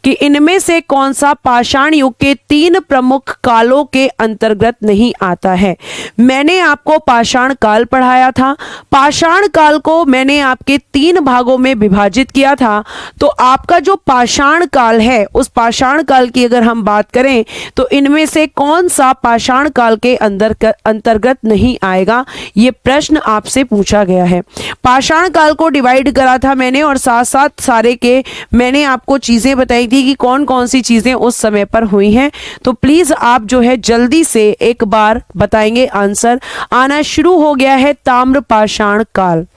कि इनमें से कौन सा पाषाण युग के 3 प्रमुख कालों के अंतर्गत नहीं आता है। मैंने आपको पाषाण काल पढ़ाया था, पाषाण काल को मैंने आपके 3 भागों में विभाजित किया था। तो आपका जो पाषाण काल है, उस पाषाण काल की अगर हम बात करें तो इनमें से कौन सा पाषाण काल के अंतर्गत नहीं आएगा, ये प्रश्न आपसे पूछा गया है। पाषाण काल को डिवाइड करा था मैंने और साथ साथ सारे के मैंने आपको चीजें बताई थी कि कौन कौन सी चीजें उस समय पर हुई हैं। तो प्लीज आप जो है जल्दी से एक बार बताएंगे आंसर। आना शुरू हो गया है ताम्र पाषाण काल।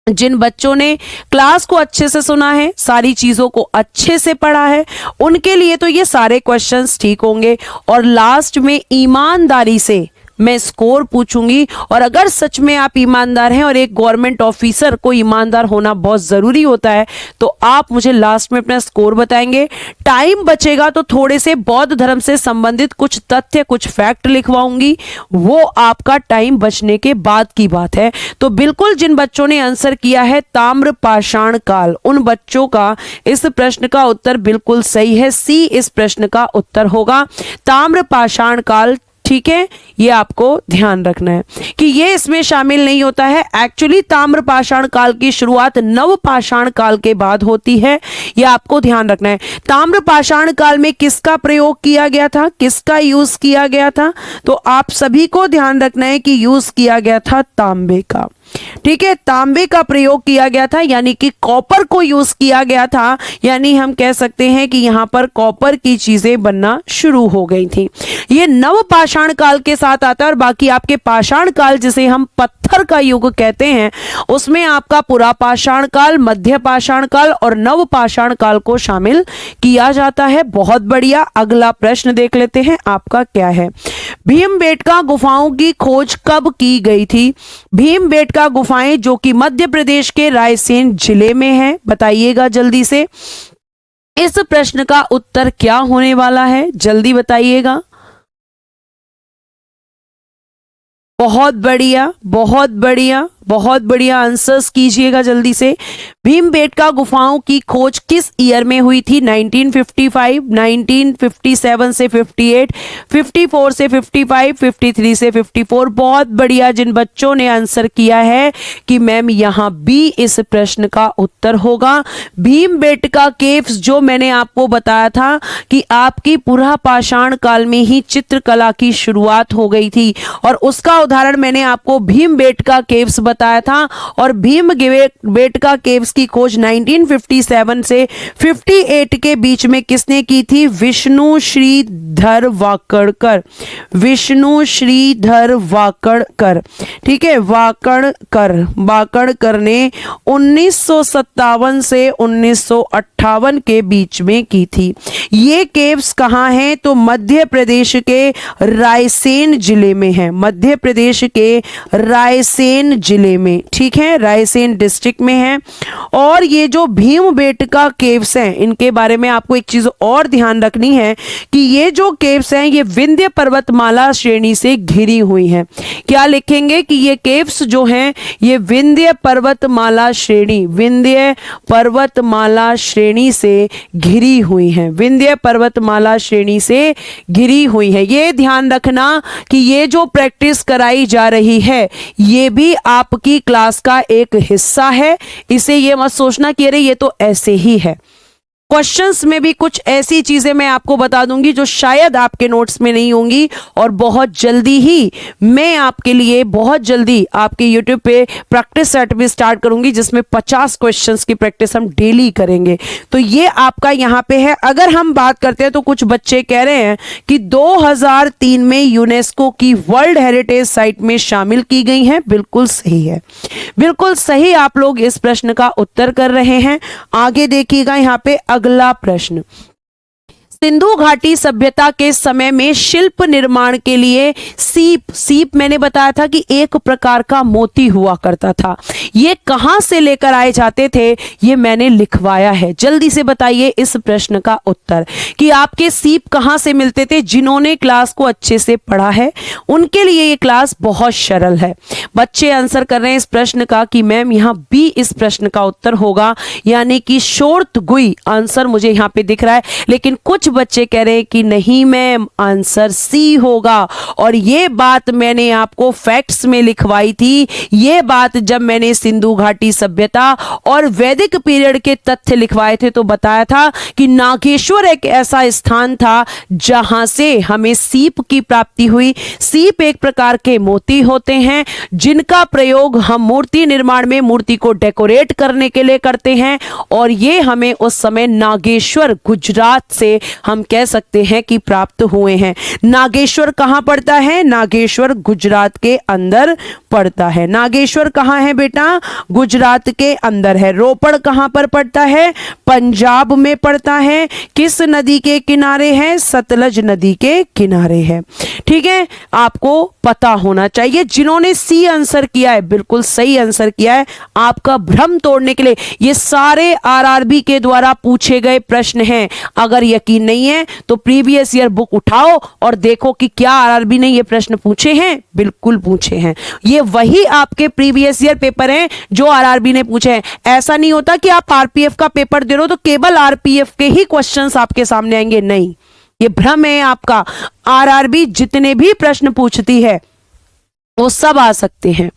जिन बच्चों ने क्लास को अच्छे से सुना है, सारी चीजों को अच्छे से पढ़ा है, उनके लिए तो ये सारे क्वेश्चंस ठीक होंगे। और लास्ट में ईमानदारी से मैं स्कोर पूछूंगी, और अगर सच में आप ईमानदार हैं, और एक गवर्नमेंट ऑफिसर को ईमानदार होना बहुत ज़रूरी होता है, तो आप मुझे लास्ट में अपना स्कोर बताएंगे। टाइम बचेगा तो थोड़े से बौद्ध धर्म से संबंधित कुछ तथ्य, कुछ फैक्ट लिखवाऊंगी, वो आपका टाइम बचने के बाद की बात है। तो बिल्कुल जिन बच्चों ने आंसर किया है ताम्र पाषाण काल, उन बच्चों का इस प्रश्न का उत्तर बिल्कुल सही है। सी इस प्रश्न का उत्तर होगा, ताम्र पाषाण काल। ठीक है, ये आपको ध्यान रखना है कि ये इसमें शामिल नहीं होता है। एक्चुअली ताम्र पाषाण काल की शुरुआत नव पाषाण काल के बाद होती है, ये आपको ध्यान रखना है। ताम्र पाषाण काल में किसका प्रयोग किया गया था, किसका यूज किया गया था, तो आप सभी को ध्यान रखना है कि यूज किया गया था तांबे का। ठीक है, तांबे का प्रयोग किया गया था, यानी कि कॉपर को यूज किया गया था, यानी हम कह सकते हैं कि यहां पर कॉपर की चीजें बनना शुरू हो गई थी। ये नव पाषाण काल के साथ आता है, और बाकी आपके पाषाण काल जिसे हम पत्थर का युग कहते हैं, उसमें आपका पुरा पाषाण काल, मध्य पाषाण काल और नव पाषाण काल को शामिल किया जाता है। बहुत बढ़िया, अगला प्रश्न देख लेते हैं आपका क्या है। भीमबेटका गुफाओं की खोज कब की गई थी। भीमबेटका गुफाएं जो कि मध्य प्रदेश के रायसेन जिले में है, बताइएगा जल्दी से। इस प्रश्न का उत्तर क्या होने वाला है, जल्दी बताइएगा। बहुत बढ़िया, बहुत बढ़िया, बहुत बढ़िया, आंसर्स कीजिएगा जल्दी से। भीमबेटका गुफाओं की खोज किस ईयर में हुई थी। 1955, 1957 से 58, 54 से 55, 53 से 54। बहुत बढ़िया, जिन बच्चों ने आंसर किया है कि मैम यहाँ बी इस प्रश्न का उत्तर होगा। भीमबेटका केव्स जो मैंने आपको बताया था कि आपकी पुरा पाषाण काल में ही चित्रकला की शुरुआत हो गई थी, और उसका उदाहरण मैंने आपको भीमबेटका केव्स बताया था। और भीमबेटका केव्स की खोज 1957 से 58 के बीच में किसने की थी, विष्णु श्रीधर वाकड़कर। विष्णु श्रीधर वाकड़कर, ठीक है, वाकड़कर ने 1957 से 1958 के बीच में की थी। ये केव्स कहाँ हैं, तो मध्य प्रदेश के रायसेन जिले में है, मध्य प्रदेश के रायसेन जिले में, ठीक है, रायसेन डिस्ट्रिक्ट में है। और ये जो भीमबेटका केव्स हैं, इनके बारे में आपको एक चीज और ध्यान रखनी है कि ये जो केव्स हैं ये विंध्य पर्वतमाला श्रेणी से घिरी हुई हैं। क्या लिखेंगे कि ये केव्स जो हैं ये विंध्य पर्वतमाला श्रेणी, विंध्य पर्वतमाला श्रेणी से घिरी हुई हैं, विंध्य पर्वतमाला श्रेणी से घिरी हुई है। ये ध्यान रखना कि ये जो प्रैक्टिस कराई जा रही है ये भी आपकी क्लास का एक हिस्सा है। इसे ये मत सोचना कि अरे ये तो ऐसे ही है। क्वेश्चंस में भी कुछ ऐसी चीजें मैं आपको बता दूंगी जो शायद आपके नोट्स में नहीं होंगी, और बहुत जल्दी ही मैं आपके लिए बहुत जल्दी आपके यूट्यूब पे प्रैक्टिस सेट भी स्टार्ट करूंगी, जिसमें 50 क्वेश्चंस की प्रैक्टिस हम डेली करेंगे। तो ये आपका यहाँ पे है। अगर हम बात करते हैं तो कुछ बच्चे कह रहे हैं कि 2003 में यूनेस्को की वर्ल्ड हेरिटेज साइट में शामिल की गई है। बिल्कुल सही है, बिल्कुल सही, आप लोग इस प्रश्न का उत्तर कर रहे हैं। आगे देखिएगा यहाँ पे अगला प्रश्न। सिंधु घाटी सभ्यता के समय में शिल्प निर्माण के लिए सीप मैंने बताया था कि एक प्रकार का मोती हुआ करता था। ये कहां से लेकर आए जाते थे, ये मैंने लिखवाया है। जल्दी से बताइए इस प्रश्न का उत्तर कि आपके सीप कहां से मिलते थे। जिन्होंने क्लास को अच्छे से पढ़ा है उनके लिए ये क्लास बहुत सरल है। बच्चे आंसर कर रहे हैं इस प्रश्न का कि मैम यहां बी इस प्रश्न का उत्तर होगा, यानी कि शोरतगुई आंसर मुझे यहां पे दिख रहा है। लेकिन कुछ बच्चे कह रहे हैं कि नहीं मैम आंसर सी होगा। और ये बात मैंने आपको फैक्ट्स में लिखवाई थी। ये बात जब मैंने सिंधु घाटी सभ्यता और वैदिक पीरियड के तथ्य लिखवाए थे तो बताया था कि नागेश्वर एक ऐसा स्थान था जहां से हमें सीप की प्राप्ति हुई। सीप एक प्रकार के मोती होते हैं जिनका प्रयोग हम मूर्ति निर्माण में मूर्ति को डेकोरेट करने के लिए करते हैं। और ये हमें उस समय नागेश्वर गुजरात से हम कह सकते हैं कि प्राप्त हुए हैं। नागेश्वर कहां पड़ता है? नागेश्वर गुजरात के अंदर पड़ता है। नागेश्वर कहां है बेटा? गुजरात के अंदर है। रोपड़ कहां पर पड़ता है? पंजाब में पड़ता है। किस नदी के किनारे है? सतलज नदी के किनारे है। ठीक है, आपको पता होना चाहिए। जिन्होंने सी आंसर किया है बिल्कुल सही आंसर किया है। आपका भ्रम तोड़ने के लिए ये सारे आरआरबी के द्वारा पूछे गए प्रश्न हैं। अगर यकीन नहीं है तो प्रीवियस ईयर बुक उठाओ और देखो कि क्या आरआरबी ने ये प्रश्न पूछे हैं। बिल्कुल पूछे हैं। ये वही आपके प्रीवियस ईयर पेपर हैं जो आरआरबी ने पूछे हैं। ऐसा नहीं होता कि आप आरपीएफ का पेपर दे रहे हो तो केवल आरपीएफ के ही क्वेश्चंस आपके सामने आएंगे। नहीं, ये भ्रम है आपका। आरआरबी जितने भी प्रश्न पूछती है वो सब आ सकते हैं।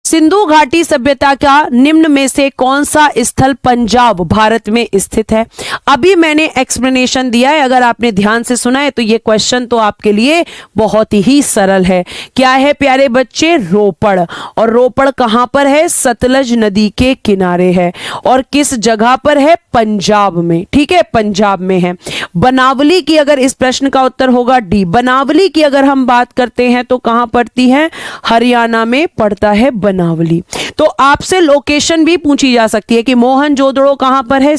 सिंधु घाटी सभ्यता का निम्न में से कौन सा स्थल पंजाब भारत में स्थित है? अभी मैंने एक्सप्लेनेशन दिया है, अगर आपने ध्यान से सुना है तो ये क्वेश्चन तो आपके लिए बहुत ही सरल है। क्या है प्यारे बच्चे? रोपड़। और रोपड़ कहां पर है? सतलज नदी के किनारे है। और किस जगह पर है? पंजाब में। ठीक है, पंजाब में है। बनावली की अगर इस प्रश्न का उत्तर होगा डी। बनावली की अगर हम बात करते हैं तो कहां पड़ती है? हरियाणा में पड़ता है बनावली। तो आपसे लोकेशन भी पूछी जा सकती है कि मोहनजोदड़ो कहां पर है?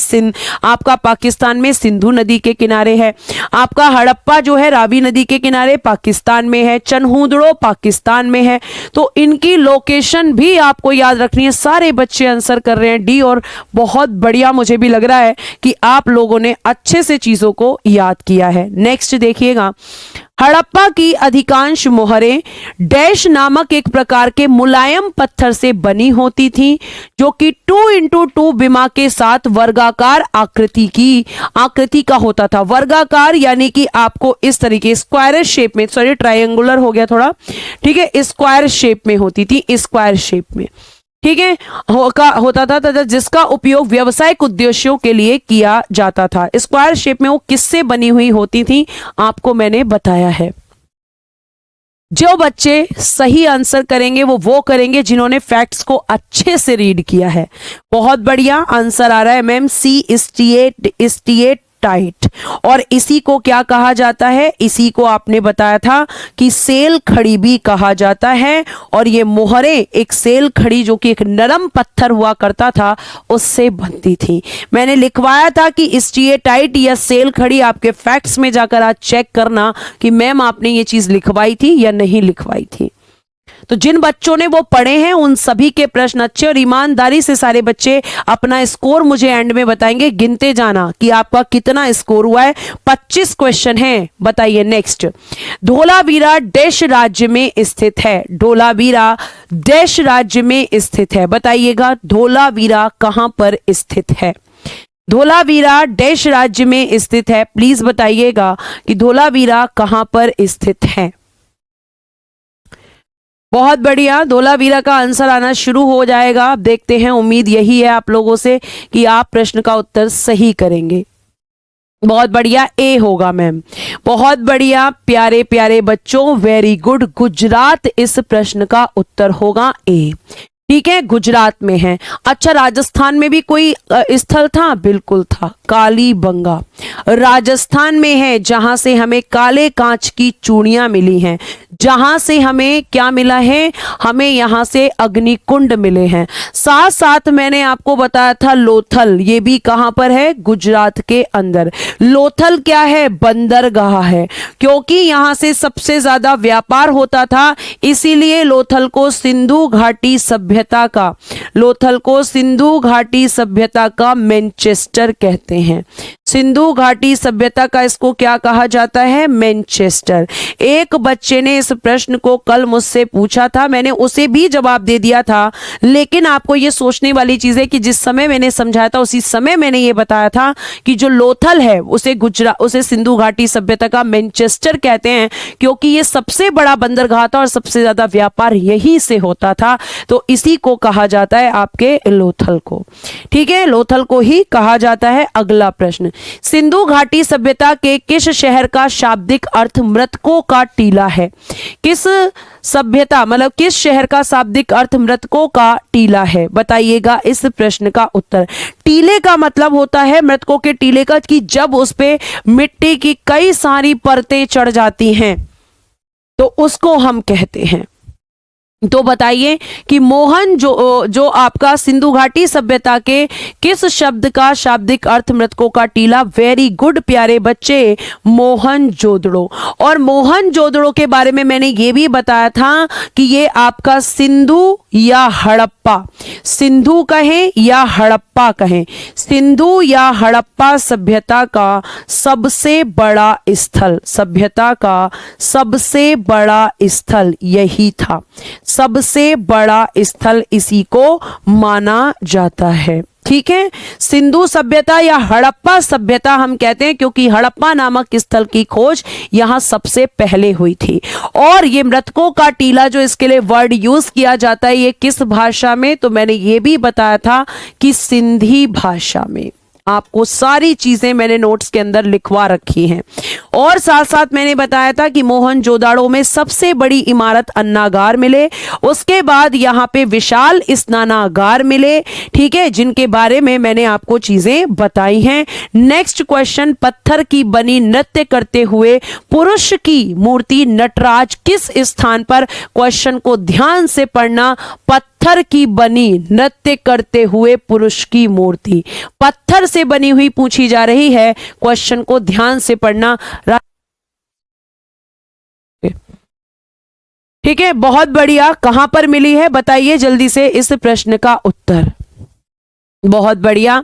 आपका पाकिस्तान में सिंधु नदी के किनारे है। आपका हड़प्पा जो है रावी नदी के किनारे पाकिस्तान में है। चनहूदड़ो पाकिस्तान में है। तो इनकी लोकेशन भी आपको याद रखनी है। सारे बच्चे आंसर कर रहे हैं डी और बहुत बढ़िया। मुझे भी लग रहा है कि आप लोगों ने अच्छे से चीजों को याद किया है। नेक्स्ट देखिएगा, हड़प्पा की अधिकांश मोहरें डैश नामक एक प्रकार के मुलायम पत्थर से बनी होती थी जो कि 2x2 विमा के साथ वर्गाकार आकृति का होता था। वर्गाकार यानी कि आपको इस तरीके स्क्वायर शेप में, सॉरी ट्रायंगुलर हो गया थोड़ा, ठीक है, स्क्वायर शेप में होती थी, स्क्वायर शेप में। ठीक है, होता था तथा जिसका उपयोग व्यावसायिक उद्देश्यों के लिए किया जाता था। स्क्वायर शेप में वो किससे बनी हुई होती थी आपको मैंने बताया है। जो बच्चे सही आंसर करेंगे वो करेंगे जिन्होंने फैक्ट्स को अच्छे से रीड किया है। बहुत बढ़िया आंसर आ रहा है मैम, सी स्टिएट टाइट। और इसी को क्या कहा जाता है? इसी को आपने बताया था कि सेल खड़ी भी कहा जाता है। और ये मोहरें एक सेल खड़ी जो कि एक नरम पत्थर हुआ करता था उससे बनती थी। मैंने लिखवाया था कि स्टिएटाइट या सेल खड़ी, आपके फैक्ट्स में जाकर आज चेक करना कि मैम आपने ये चीज लिखवाई थी या नहीं लिखवाई थी। तो जिन बच्चों ने वो पढ़े हैं उन सभी के प्रश्न अच्छे और ईमानदारी से सारे बच्चे अपना स्कोर मुझे एंड में बताएंगे। गिनते जाना कि आपका कितना स्कोर हुआ है। 25 क्वेश्चन हैं, बताइए नेक्स्ट। धोलावीरा डैश राज्य में स्थित है? धोलावीरा डैश राज्य में स्थित है, बताइएगा धोलावीरा कहां पर स्थित है? धोलावीरा डैश राज्य में स्थित है, प्लीज बताइएगा कि धोलावीरा कहां पर स्थित है। बहुत बढ़िया, धोलावीरा का आंसर आना शुरू हो जाएगा। आप देखते हैं, उम्मीद यही है आप लोगों से कि आप प्रश्न का उत्तर सही करेंगे। बहुत बढ़िया, ए होगा मैम। बहुत बढ़िया प्यारे प्यारे बच्चों, वेरी गुड। गुजरात इस प्रश्न का उत्तर होगा ए। ठीक है, गुजरात में है। अच्छा, राजस्थान में भी कोई स्थल था? बिल्कुल था, कालीबंगा राजस्थान में है जहां से हमें काले कांच की चूड़ियां मिली हैं। जहां से हमें क्या मिला है, हमें यहां से अग्निकुंड मिले हैं। साथ साथ मैंने आपको बताया था लोथल, ये भी कहां पर है, गुजरात के अंदर। लोथल क्या है, बंदरगाह है, क्योंकि यहां से सबसे ज्यादा व्यापार होता था, इसीलिए लोथल को सिंधु घाटी सभ्यता का, लोथल को सिंधु घाटी सभ्यता का मैनचेस्टर कहते हैं। सिंधु घाटी सभ्यता का इसको क्या कहा जाता है, मैनचेस्टर। एक बच्चे ने इस प्रश्न को कल मुझसे पूछा था, मैंने उसे भी जवाब दे दिया था, लेकिन आपको ये सोचने वाली चीज है कि जिस समय मैंने समझाया था उसी समय मैंने ये बताया था कि जो लोथल है उसे सिंधु घाटी सभ्यता का मैनचेस्टर कहते हैं, क्योंकि ये सबसे बड़ा बंदरगाह था और सबसे ज्यादा व्यापार यहीं से होता था, तो इसी को कहा जाता है आपके लोथल को। ठीक है, लोथल को ही कहा जाता है। अगला प्रश्न, सिंधु घाटी सभ्यता के किस शहर का शाब्दिक अर्थ मृतकों का टीला है? किस सभ्यता मतलब किस शहर का शाब्दिक अर्थ मृतकों का टीला है? बताइएगा इस प्रश्न का उत्तर। टीले का मतलब होता है मृतकों के टीले का कि जब उस पे मिट्टी की कई सारी परतें चढ़ जाती हैं तो उसको हम कहते हैं। तो बताइए कि मोहन जो आपका सिंधु घाटी सभ्यता के किस शब्द का शाब्दिक अर्थ मृतकों का टीला? वेरी गुड प्यारे बच्चे, मोहनजोदड़ो। और मोहनजोदड़ो के बारे में मैंने ये भी बताया था कि ये आपका सिंधु या हड़प्पा, सिंधु कहें या हड़प्पा कहें, सिंधु या हड़प्पा सभ्यता का सबसे बड़ा स्थल, सभ्यता का सबसे बड़ा स्थल यही था, सबसे बड़ा स्थल इसी को माना जाता है। ठीक है, सिंधु सभ्यता या हड़प्पा सभ्यता हम कहते हैं क्योंकि हड़प्पा नामक स्थल की खोज यहां सबसे पहले हुई थी। और ये मृतकों का टीला जो इसके लिए वर्ड यूज किया जाता है, ये किस भाषा में? तो मैंने ये भी बताया था कि सिंधी भाषा में। आपको सारी चीजें मैंने नोट्स के अंदर लिखवा रखी हैं। और साथ साथ मैंने बताया था कि मोहनजोदाड़ो में सबसे बड़ी इमारत अन्नागार मिले, उसके बाद यहाँ पे विशाल स्नानागार मिले। ठीक है, जिनके बारे में मैंने आपको चीजें बताई हैं। नेक्स्ट क्वेश्चन, पत्थर की बनी नृत्य करते हुए पुरुष की मूर्ति नटराज किस स्थान पर? क्वेश्चन को ध्यान से पढ़ना। पत्थर की बनी नृत्य करते हुए पुरुष की मूर्ति पत्थर से बनी हुई पूछी जा रही है, क्वेश्चन को ध्यान से पढ़ना। ठीक है, बहुत बढ़िया। कहां पर मिली है बताइए जल्दी से इस प्रश्न का उत्तर। बहुत बढ़िया,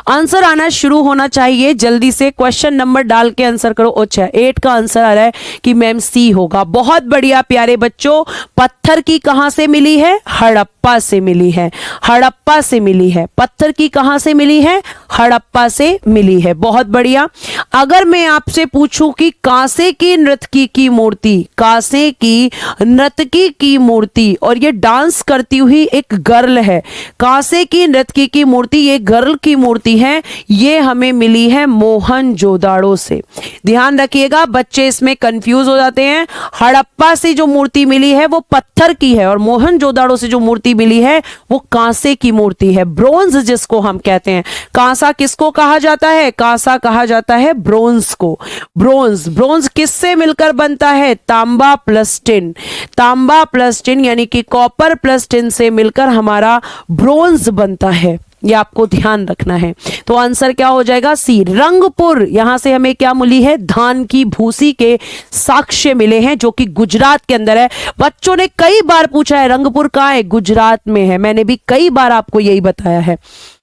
आंसर आना शुरू होना चाहिए जल्दी से। क्वेश्चन नंबर डाल के आंसर करो। अच्छा, 8 का आंसर आ रहा है कि मैम सी होगा। बहुत बढ़िया प्यारे बच्चों, पत्थर की कहां से मिली है? हड़प्पा से मिली है, हड़प्पा से मिली है। पत्थर की कहां से मिली है? हड़प्पा से मिली है। बहुत बढ़िया। अगर मैं आपसे पूछूं कि कांसे की नर्तकी की मूर्ति, कांसे की नर्तकी की मूर्ति, और ये डांस करती हुई एक गर्ल है, कांसे की नर्तकी की मूर्ति, ये गर्ल की मूर्ति है, ये हमें मिली है मोहनजोदाड़ो से। ध्यान रखिएगा, बच्चे इसमें कंफ्यूज हो जाते हैं। हड़प्पा से जो मूर्ति मिली है वो पत्थर की है और मोहनजोदाड़ो से जो मूर्ति मिली है वो कांसे की मूर्ति है, ब्रोंज जिसको हम कहते हैं। कांसा किसको कहा जाता है? कांसा कहा जाता है ब्रोंज को। ब्रोंज, ब्रोंज किससे मिलकर बनता है? तांबा प्लस टिन, तांबा प्लस टिन यानी कि कॉपर प्लस टिन से मिलकर हमारा ब्रोंज बनता है। ये आपको ध्यान रखना है। तो आंसर क्या हो जाएगा? सी। रंगपुर, यहां से हमें क्या मिली है? धान की भूसी के साक्ष्य मिले हैं जो कि गुजरात के अंदर है। बच्चों ने कई बार पूछा है रंगपुर कहां है? गुजरात में है। मैंने भी कई बार आपको यही बताया है।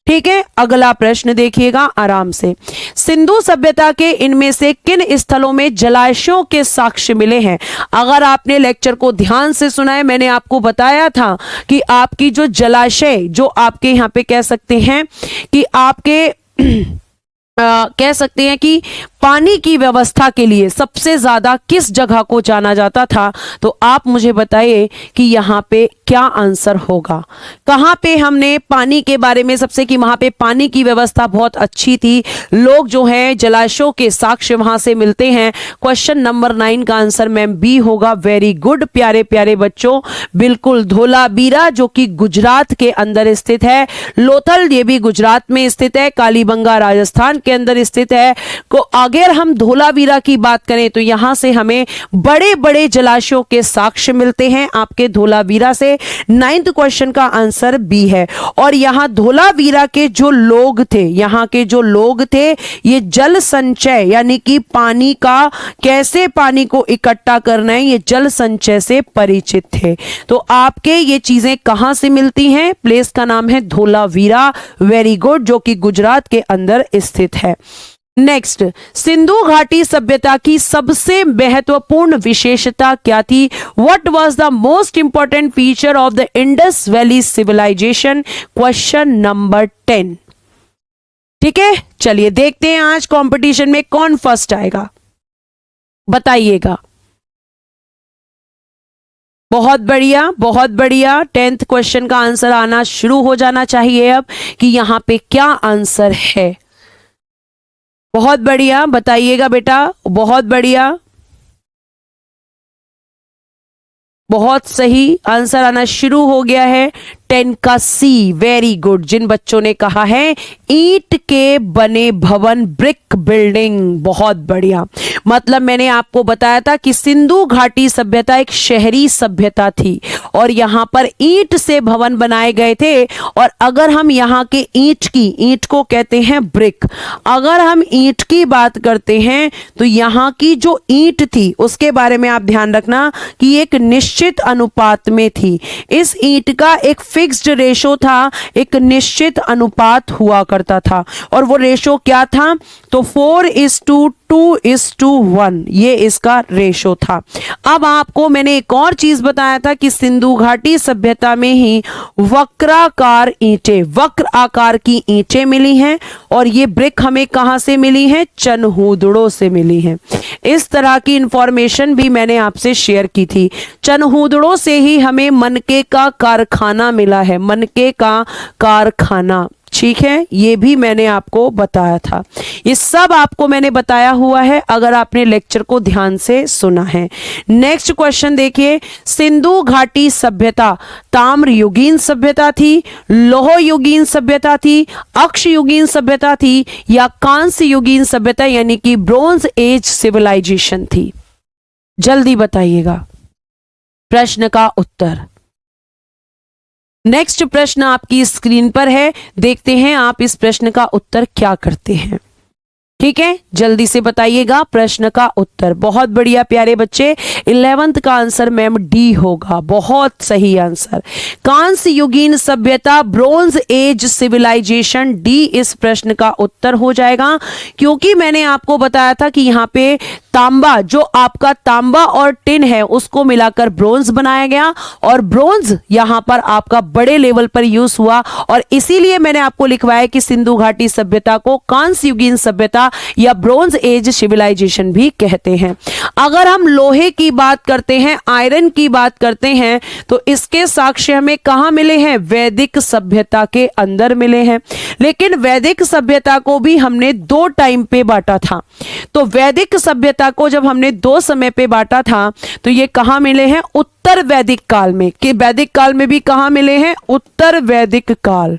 ठीक है, अगला प्रश्न देखिएगा आराम से। सिंधु सभ्यता के इनमें से किन स्थलों में जलाशयों के साक्ष्य मिले हैं? अगर आपने लेक्चर को ध्यान से सुना है, मैंने आपको बताया था कि आपकी जो जलाशय, जो आपके यहाँ पे कह सकते हैं कि आपके कह सकते हैं कि पानी की व्यवस्था के लिए सबसे ज्यादा किस जगह को जाना जाता था? तो आप मुझे बताइए कि यहाँ पे क्या आंसर होगा। कहाँ पे हमने पानी के बारे में सबसे, कि वहां पे पानी की व्यवस्था बहुत अच्छी थी, लोग जो हैं जलाशयों के साक्ष्य वहां से मिलते हैं। क्वेश्चन नंबर 9 का आंसर मैम बी होगा। वेरी गुड प्यारे प्यारे बच्चों, बिल्कुल। धोलाबीरा जो कि गुजरात के अंदर स्थित है, लोथल ये भी गुजरात में स्थित है, कालीबंगा राजस्थान के अंदर स्थित है। को अगर हम धोलावीरा की बात करें तो यहां से हमें बड़े बड़े जलाशयों के साक्ष्य मिलते हैं आपके धोलावीरा से। 9th क्वेश्चन का आंसर बी है। और यहां धोलावीरा के जो लोग थे, यहां के जो लोग थे, ये जल संचय यानी कि पानी का कैसे पानी को इकट्ठा करना है, ये जल संचय से परिचित थे। तो आपके ये चीजें कहां से मिलती हैं? प्लेस का नाम है धोलावीरा। वेरी गुड, जो कि गुजरात के अंदर स्थित है। नेक्स्ट, सिंधु घाटी सभ्यता की सबसे महत्वपूर्ण विशेषता क्या थी? What was the most important feature of the Indus valley civilisation? Question number 10। ठीक है, चलिए देखते हैं आज कंपटीशन में कौन फर्स्ट आएगा, बताइएगा। बहुत बढ़िया, बहुत बढ़िया। 10th क्वेश्चन का आंसर आना शुरू हो जाना चाहिए अब कि यहां पे क्या आंसर है। बहुत बढ़िया, बताइएगा बेटा। बहुत बढ़िया, बहुत सही आंसर आना शुरू हो गया है। 10 का सी। Very good. जिन बच्चों ने कहा है ईंट के बने भवन, ब्रिक बिल्डिंग, बहुत बढ़िया। मतलब मैंने आपको बताया था कि सिंधु घाटी सभ्यता एक शहरी सभ्यता थी और यहां पर ईंट से भवन बनाए गए थे। और अगर हम यहां के ईंट को कहते हैं ब्रिक। अगर हम ईंट की बात करते हैं तो यहां की जो ईंट थी उसके बारे में आप ध्यान रखना कि एक निश्चित अनुपात में थी। इस ईंट का एक फिक्स्ड रेशो था, एक निश्चित अनुपात हुआ करता था। और वो रेशो क्या था? तो 4:2:1 ये इसका रेशो था। अब आपको मैंने एक और चीज बताया था कि सिंधु घाटी सभ्यता में ही वक्राकार ईंटें, वक्र आकार की ईंटें मिली हैं। और ये ब्रिक हमें कहां से मिली हैं? चनहूदड़ों से मिली हैं। इस तरह की इंफॉर्मेशन भी मैंने आपसे शेयर की थी। चनहूदड़ों से ही हमें मनके का कारखाना मिला है, मनके का कारखाना। ठीक है, ये भी मैंने आपको बताया था। ये सब आपको मैंने बताया हुआ है अगर आपने लेक्चर को ध्यान से सुना है। नेक्स्ट क्वेश्चन देखिए, सिंधु घाटी सभ्यता ताम्र युगीन सभ्यता थी, लौह युगीन सभ्यता थी, अक्ष युगीन सभ्यता थी, या कांस्य युगीन सभ्यता यानी कि ब्रोंज एज सिविलाइजेशन थी? जल्दी बताइएगा प्रश्न का उत्तर। नेक्स्ट प्रश्न आपकी स्क्रीन पर है, देखते हैं आप इस प्रश्न का उत्तर क्या करते हैं। ठीक है, जल्दी से बताइएगा प्रश्न का उत्तर। बहुत बढ़िया प्यारे बच्चे। 11th का आंसर मैम डी होगा। बहुत सही आंसर। कांस्य युगीन सभ्यता, ब्रोंज एज सिविलाइजेशन, डी इस प्रश्न का उत्तर हो जाएगा। क्योंकि मैंने आपको बताया था कि यहाँ पे तांबा, जो आपका तांबा और टिन है उसको मिलाकर ब्रोंज बनाया गया और ब्रोंज यहां पर आपका बड़े लेवल पर यूज हुआ। और इसीलिए मैंने आपको लिखवाया कि सिंधु घाटी सभ्यता को कांस्य युगीन सभ्यता या ब्रोंज एज सिविलाइजेशन भी कहते हैं। अगर हम लोहे की बात करते हैं, आयरन की बात करते हैं, तो इसके साक्ष्य हमें कहां मिले हैं? वैदिक सभ्यता के अंदर मिले हैं। लेकिन वैदिक सभ्यता को भी हमने 2 टाइम पे बांटा था। तो वैदिक सभ्यता को जब हमने 2 समय पे बांटा था तो ये कहां मिले हैं? उत्तर वैदिक काल में। कि वैदिक काल में भी कहां मिले हैं? उत्तर वैदिक काल।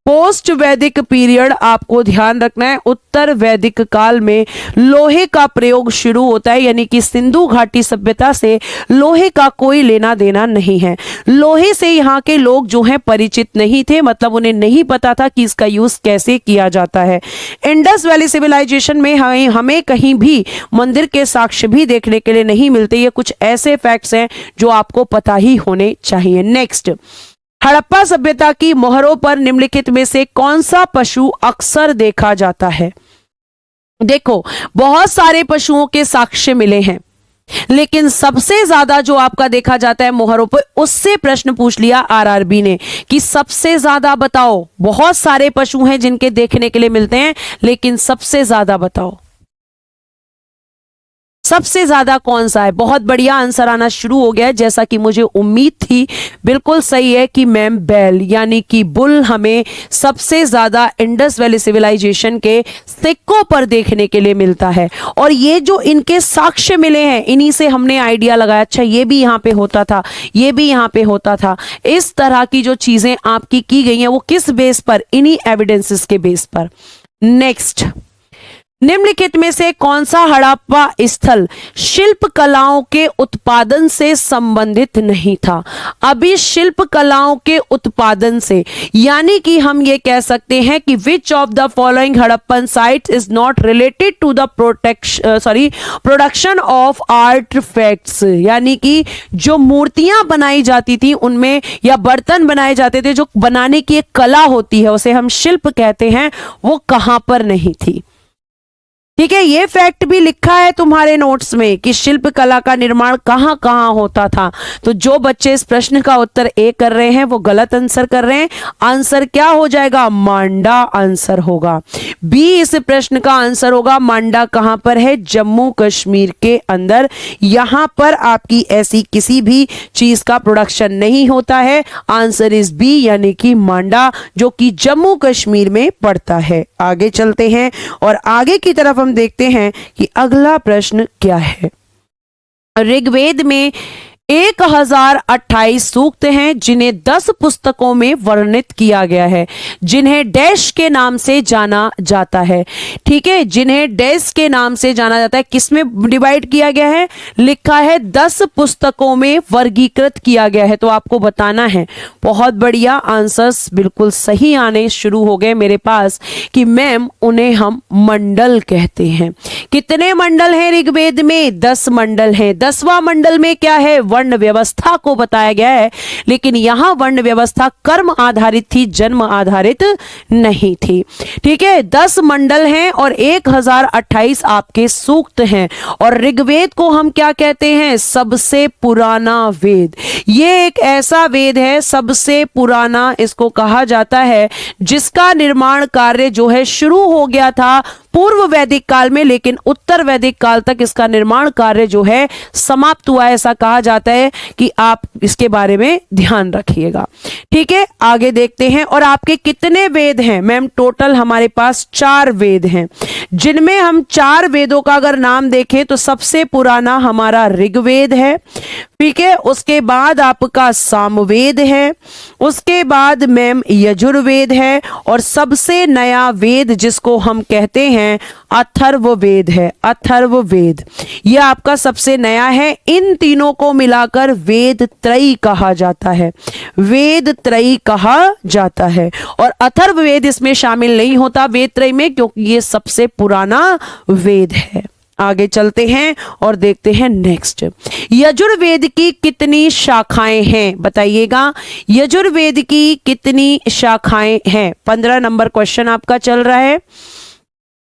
पोस्ट वैदिक पीरियड आपको ध्यान रखना है, उत्तर वैदिक काल में लोहे का प्रयोग शुरू होता है, यानी कि सिंधु घाटी सभ्यता से लोहे का कोई लेना देना नहीं है। लोहे से यहाँ के लोग जो हैं परिचित नहीं थे, मतलब उन्हें नहीं पता था कि इसका यूज कैसे किया जाता है। इंडस वैली सिविलाइजेशन में हमें कहीं भी मंदिर के साक्ष्य भी देखने के लिए नहीं मिलते। ये कुछ ऐसे फैक्ट्स हैं जो आपको पता ही होने चाहिए। नेक्स्ट, हड़प्पा सभ्यता की मोहरों पर निम्नलिखित में से कौन सा पशु अक्सर देखा जाता है? देखो, बहुत सारे पशुओं के साक्ष्य मिले हैं, लेकिन सबसे ज्यादा जो आपका देखा जाता है मोहरों पर, उससे प्रश्न पूछ लिया आरआरबी ने कि सबसे ज्यादा बताओ। बहुत सारे पशु हैं जिनके देखने के लिए मिलते हैं, लेकिन सबसे ज्यादा बताओ, सबसे ज्यादा कौन सा है? बहुत बढ़िया, आंसर आना शुरू हो गया है, जैसा कि मुझे उम्मीद थी। बिल्कुल सही है कि मैम बैल यानी कि बुल हमें सबसे ज्यादा इंडस वैली सिविलाइजेशन के सिक्कों पर देखने के लिए मिलता है। और ये जो इनके साक्ष्य मिले हैं, इन्हीं से हमने आइडिया लगाया, अच्छा ये भी यहाँ पे होता था, ये भी यहाँ पे होता था। इस तरह की जो चीजें आपकी की गई हैं वो किस बेस पर? इन्हीं एविडेंसेस के बेस पर। नेक्स्ट, निम्नलिखित में से कौन सा हड़प्पा स्थल शिल्प कलाओं के उत्पादन से संबंधित नहीं था? अभी शिल्प कलाओं के उत्पादन से, यानी कि हम ये कह सकते हैं कि which of the following Harappan site is not related to the production of artefacts, यानी कि जो मूर्तियां बनाई जाती थी उनमें या बर्तन बनाए जाते थे, जो बनाने की एक कला होती है उसे हम शिल्प कहते हैं, वो कहां पर नहीं थी? ठीक है, ये फैक्ट भी लिखा है तुम्हारे नोट्स में कि शिल्प कला का निर्माण कहां कहां होता था। तो जो बच्चे इस प्रश्न का उत्तर ए कर रहे हैं वो गलत आंसर कर रहे हैं। आंसर क्या हो जाएगा? मांडा आंसर होगा। बी इस प्रश्न का आंसर होगा। मांडा कहां पर है? जम्मू कश्मीर के अंदर। यहां पर आपकी ऐसी किसी भी चीज का प्रोडक्शन नहीं होता है। आंसर इज बी, यानी कि मांडा, जो कि जम्मू कश्मीर में पड़ता है। आगे चलते हैं और आगे की तरफ हम देखते हैं कि अगला प्रश्न क्या है। ऋग्वेद में 1028 सूक्त हैं जिन्हें 10 पुस्तकों में वर्णित किया गया है, जिन्हें डैश के नाम से जाना जाता है। ठीक है, जिन्हें डैश के नाम से जाना जाता है। किसमें डिवाइड किया गया है? लिखा है 10 पुस्तकों में वर्गीकृत किया गया है। तो आपको बताना है। बहुत बढ़िया, आंसर्स बिल्कुल सही आने शुरू हो गए मेरे पास कि मैम उन्हें हम मंडल कहते हैं। कितने मंडल हैं ऋग्वेद में? 10 मंडल हैं। 10वां मंडल में क्या है? वर्ण व्यवस्था को बताया गया है, लेकिन यहां वर्ण व्यवस्था कर्म आधारित थी, जन्म आधारित नहीं थी। ठीक है, 10 मंडल हैं और 1028 आपके सूक्त हैं। और ऋग्वेद को हम क्या कहते हैं? सबसे पुराना वेद। ये एक ऐसा वेद है, सबसे पुराना इसको कहा जाता है, जिसका निर्माण कार्य जो है शुरू हो गया था पूर्व वैदिक काल में, लेकिन उत्तर वैदिक काल तक इसका निर्माण कार्य जो है समाप्त हुआ। ऐसा कहा जाता है कि आप इसके बारे में ध्यान रखिएगा। ठीक है, आगे देखते हैं। और आपके कितने वेद हैं? मैम टोटल हमारे पास 4 वेद हैं, जिनमें हम 4 वेदों का अगर नाम देखें तो सबसे पुराना हमारा ऋग्वेद है। ठीक है, उसके बाद आपका सामवेद है, उसके बाद मैम यजुर्वेद है, और सबसे नया वेद जिसको हम कहते हैं अथर्ववेद है। अथर्ववेद ये आपका सबसे नया है। इन तीनों को मिलाकर वेद त्रयी कहा जाता है। वेद त्रयी कहा जाता है, और अथर्ववेद इसमें शामिल नहीं होता वेद त्रयी में, क्योंकि ये सबसे पुराना वेद है। आगे चलते हैं और देखते हैं नेक्स्ट। यजुर्वेद की कितनी शाखाएं हैं? बताइएगा, यजुर्वेद की कितनी शाखाएं हैं? 15 नंबर क्वेश्चन आपका चल रहा है।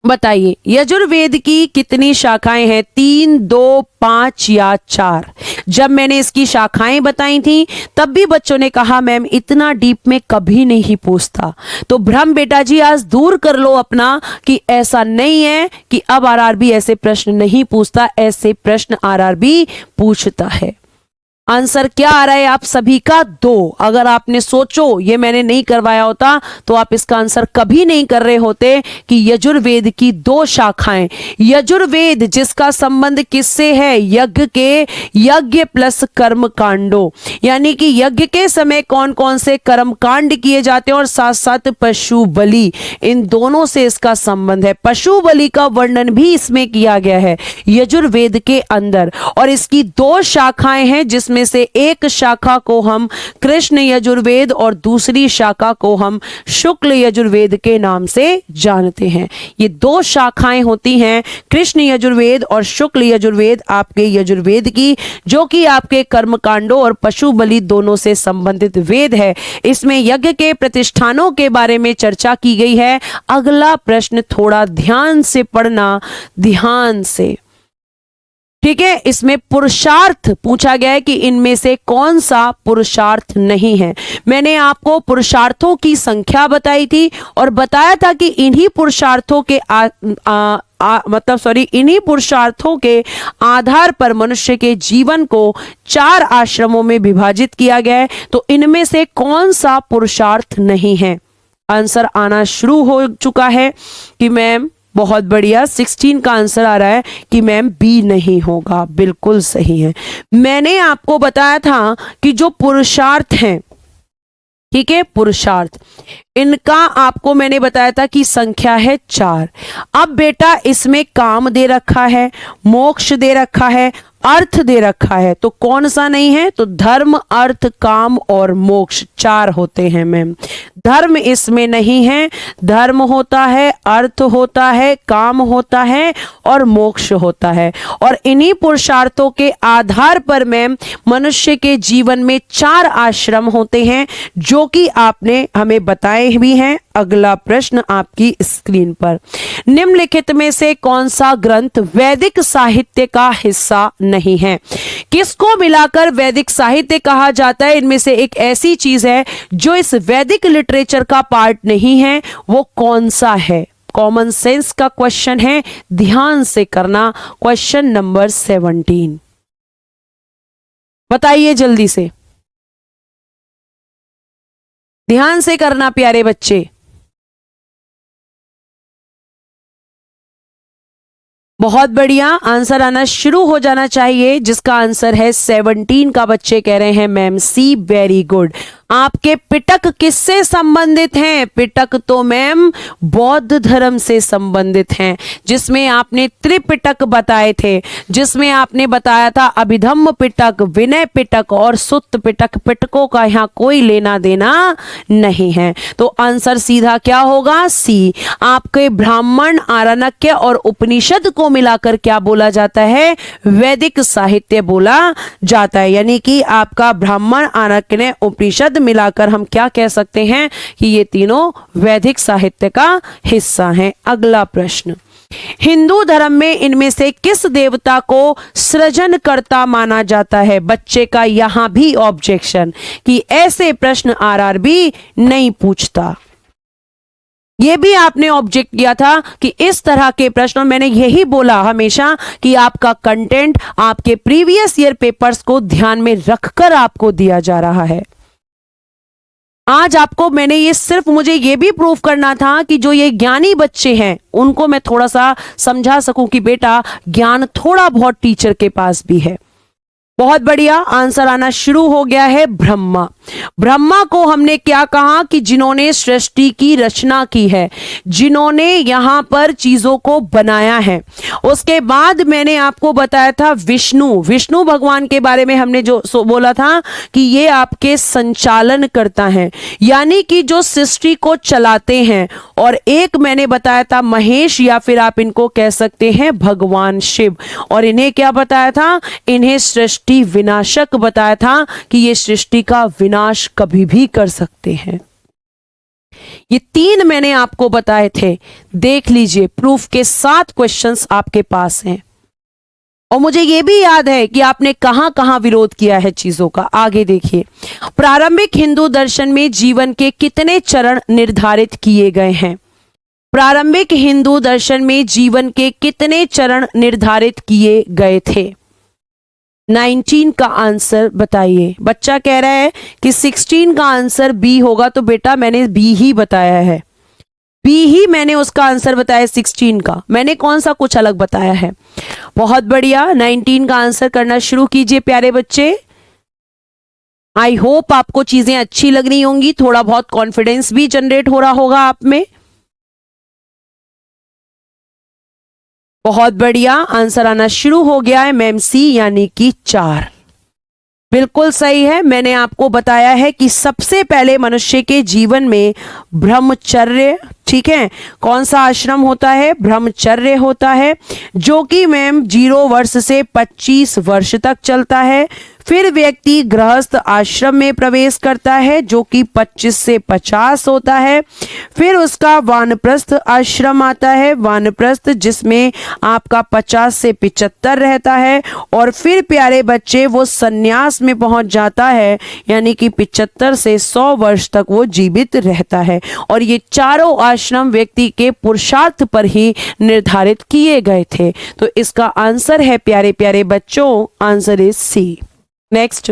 बताइए, यजुर्वेद की कितनी शाखाएं हैं? 3, 2, 5 या 4? जब मैंने इसकी शाखाएं बताई थी तब भी बच्चों ने कहा मैम इतना डीप में कभी नहीं पूछता। तो भ्रम बेटा जी आज दूर कर लो अपना कि ऐसा नहीं है कि अब आरआरबी ऐसे प्रश्न नहीं पूछता। ऐसे प्रश्न आरआरबी पूछता है। आंसर क्या आ रहा है आप सभी का? 2। अगर आपने सोचो ये मैंने नहीं करवाया होता तो आप इसका आंसर कभी नहीं कर रहे होते कि यजुर्वेद की 2 शाखाएं। यजुर्वेद जिसका संबंध किससे है? यज्ञ के, यज्ञ प्लस कर्म कांडों, यानी कि यज्ञ के समय कौन कौन से कर्म कांड किए जाते हैं और साथ साथ पशु बलि, इन दोनों से इसका संबंध है। पशु बलि का वर्णन भी इसमें किया गया है यजुर्वेद के अंदर, और इसकी 2 शाखाएं हैं, जिसमें से एक शाखा को हम कृष्ण यजुर्वेद और दूसरी शाखा को हम शुक्ल यजुर्वेद के नाम से जानते हैं। ये 2 शाखाएं होती हैं, कृष्ण यजुर्वेद और शुक्ल यजुर्वेद आपके यजुर्वेद की, जो कि आपके कर्मकांडों और पशु बलि दोनों से संबंधित वेद है। इसमें यज्ञ के प्रतिष्ठानों के बारे में चर्चा की गई है। अगला प्रश्न थोड़ा ध्यान से पढ़ना, ध्यान से। ठीक है, इसमें पुरुषार्थ पूछा गया है कि इनमें से कौन सा पुरुषार्थ नहीं है। मैंने आपको पुरुषार्थों की संख्या बताई थी और बताया था कि इन्हीं पुरुषार्थों के इन्हीं पुरुषार्थों के आधार पर मनुष्य के जीवन को 4 आश्रमों में विभाजित किया गया है। तो इनमें से कौन सा पुरुषार्थ नहीं है? आंसर आना शुरू हो चुका है कि मैम बहुत बढ़िया, 16 का आंसर आ रहा है कि मैम बी नहीं होगा। बिल्कुल सही है। मैंने आपको बताया था कि जो पुरुषार्थ हैं ठीक है, पुरुषार्थ। इनका आपको मैंने बताया था कि संख्या है 4। अब बेटा इसमें काम दे रखा है, मोक्ष दे रखा है, अर्थ दे रखा है, तो कौन सा नहीं है? तो धर्म, अर्थ, काम और मोक्ष 4 होते हैं मैम। धर्म इसमें नहीं है। धर्म होता है, अर्थ होता है, काम होता है और मोक्ष होता है। और इन्हीं पुरुषार्थों के आधार पर मैम मनुष्य के जीवन में 4 आश्रम होते हैं, जो कि आपने हमें बताए भी हैं। अगला प्रश्न आपकी स्क्रीन पर, निम्नलिखित में से कौन सा ग्रंथ वैदिक साहित्य का हिस्सा नहीं है? किसको मिलाकर वैदिक साहित्य कहा जाता है? इनमें से एक ऐसी चीज है जो इस वैदिक लिटरेचर का पार्ट नहीं है, वो कौन सा है? कॉमन सेंस का क्वेश्चन है, ध्यान से करना। क्वेश्चन नंबर 17 बताइए जल्दी से, ध्यान से करना प्यारे बच्चे। बहुत बढ़िया, आंसर आना शुरू हो जाना चाहिए, जिसका आंसर है 17 का बच्चे कह रहे हैं मैम सी। Very good. आपके पिटक किससे संबंधित हैं? पिटक तो मैम बौद्ध धर्म से संबंधित हैं, जिसमें आपने त्रिपिटक बताए थे, जिसमें आपने बताया था अभिधम्म पिटक, विनय पिटक और सुत्त पिटक। पिटकों का यहाँ कोई लेना देना नहीं है, तो आंसर सीधा क्या होगा? सी। आपके ब्राह्मण, आरण्यक और उपनिषद को मिलाकर क्या बोला जाता है? वैदिक साहित्य बोला जाता है। यानी कि आपका ब्राह्मण, आरण्यक, उपनिषद मिलाकर हम क्या कह सकते हैं कि ये तीनों वैदिक साहित्य का हिस्सा हैं। अगला प्रश्न, हिंदू धर्म में इनमें से किस देवता को सृजनकर्ता माना जाता है? बच्चे का यहां भी ऑब्जेक्शन कि ऐसे प्रश्न आरआरबी नहीं पूछता। ये भी आपने ऑब्जेक्ट किया था कि इस तरह के प्रश्न, मैंने यही बोला हमेशा कि आपका कंटेंट आपके प्रीवियस ईयर पेपर्स को ध्यान में रखकर आपको दिया जा रहा है। आज आपको मैंने ये सिर्फ मुझे ये भी प्रूफ करना था कि जो ये ज्ञानी बच्चे हैं उनको मैं थोड़ा सा समझा सकूं कि बेटा ज्ञान थोड़ा बहुत टीचर के पास भी है। बहुत बढ़िया, आंसर आना शुरू हो गया है। ब्रह्मा। ब्रह्मा को हमने क्या कहा कि जिन्होंने सृष्टि की रचना की है, जिन्होंने यहां पर चीजों को बनाया है। उसके बाद मैंने आपको बताया था विष्णु। विष्णु भगवान के बारे में हमने जो बोला था कि ये आपके संचालन करता है, यानी कि जो सृष्टि को चलाते हैं। और एक मैंने बताया था महेश, या फिर आप इनको कह सकते हैं भगवान शिव। और इन्हें क्या बताया था? इन्हें सृष्टि विनाशक बताया था कि ये सृष्टि का विनाश कभी भी कर सकते हैं। ये 3 मैंने आपको बताए थे, देख लीजिए, प्रूफ के 7 क्वेश्चंस आपके पास हैं। और मुझे यह भी याद है कि आपने कहां कहां विरोध किया है चीजों का। आगे देखिए, प्रारंभिक हिंदू दर्शन में जीवन के कितने चरण निर्धारित किए गए हैं? प्रारंभिक हिंदू दर्शन में जीवन के कितने चरण निर्धारित किए गए थे? 19 का आंसर बताइए। बच्चा कह रहा है कि 16 का आंसर बी होगा, तो बेटा मैंने बी ही बताया है, बी ही मैंने उसका आंसर बताया 16 का। मैंने कौन सा कुछ अलग बताया है? बहुत बढ़िया, 19 का आंसर करना शुरू कीजिए प्यारे बच्चे। आई होप आपको चीजें अच्छी लग रही होंगी, थोड़ा बहुत कॉन्फिडेंस भी जनरेट हो रहा होगा आप में। बहुत बढ़िया, आंसर आना शुरू हो गया है मैम सी, यानी कि 4। बिल्कुल सही है। मैंने आपको बताया है कि सबसे पहले मनुष्य के जीवन में ब्रह्मचर्य, ठीक है, कौन सा आश्रम होता है? ब्रह्मचर्य होता है, जो कि मैम 0 वर्ष से 25 वर्ष तक चलता है। फिर व्यक्ति गृहस्थ आश्रम में प्रवेश करता है, जो कि 25 से 50 होता है। फिर उसका वानप्रस्थ आश्रम आता है, वानप्रस्थ, जिसमें आपका 50 से 75 रहता है। और फिर प्यारे बच्चे वो सन्यास में पहुंच जाता है, यानी कि 75 से 100 वर्ष तक वो जीवित रहता है। और ये चारों आश्रम व्यक्ति के पुरुषार्थ पर ही निर्धारित किए गए थे। तो इसका आंसर है प्यारे प्यारे बच्चों, answer is C. Next,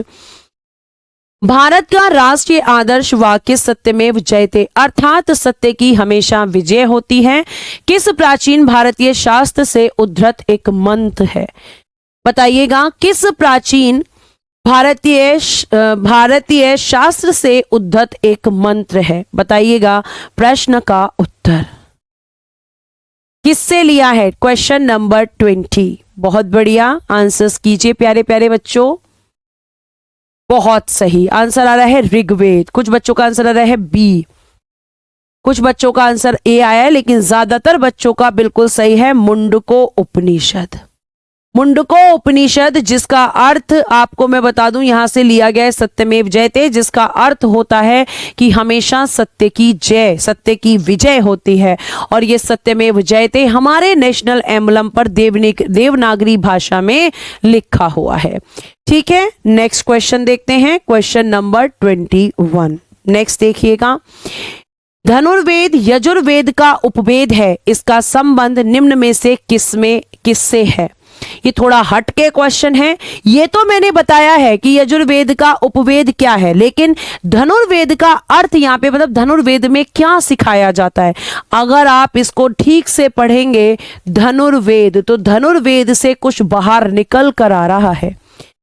Bharat का राष्ट्रीय आदर्श वाक्य सत्यमेव जयते, अर्थात सत्य की हमेशा विजय होती है, किस प्राचीन भारतीय शास्त्र से उद्धृत एक मंत्र है? बताइएगा, किस प्राचीन भारतीय शास्त्र से उद्धत एक मंत्र है। बताइएगा प्रश्न का उत्तर किससे लिया है। Question number 20। बहुत बढ़िया, आंसर्स कीजिए प्यारे प्यारे बच्चों। बहुत सही आंसर आ रहा है ऋग्वेद। कुछ बच्चों का आंसर आ रहा है बी, कुछ बच्चों का आंसर ए आया है, लेकिन ज्यादातर बच्चों का बिल्कुल सही है मुंडको उपनिषद। मुंडको उपनिषद, जिसका अर्थ आपको मैं बता दूं यहां से लिया गया है सत्यमेव जयते, जिसका अर्थ होता है कि हमेशा सत्य की जय, सत्य की विजय होती है। और ये सत्यमेव जयते हमारे नेशनल एम्बलम पर देवनागरी भाषा में लिखा हुआ है। ठीक है, नेक्स्ट क्वेश्चन देखते हैं, क्वेश्चन नंबर 21। नेक्स्ट देखिएगा, धनुर्वेद यजुर्वेद का उपवेद है, इसका संबंध निम्न में से किससे है। ये थोड़ा हट के क्वेश्चन है। ये तो मैंने बताया है कि यजुर्वेद का उपवेद क्या है, लेकिन धनुर्वेद का अर्थ यहां पे मतलब धनुर्वेद में क्या सिखाया जाता है। अगर आप इसको ठीक से पढ़ेंगे धनुर्वेद, तो धनुर्वेद से कुछ बाहर निकल कर आ रहा है।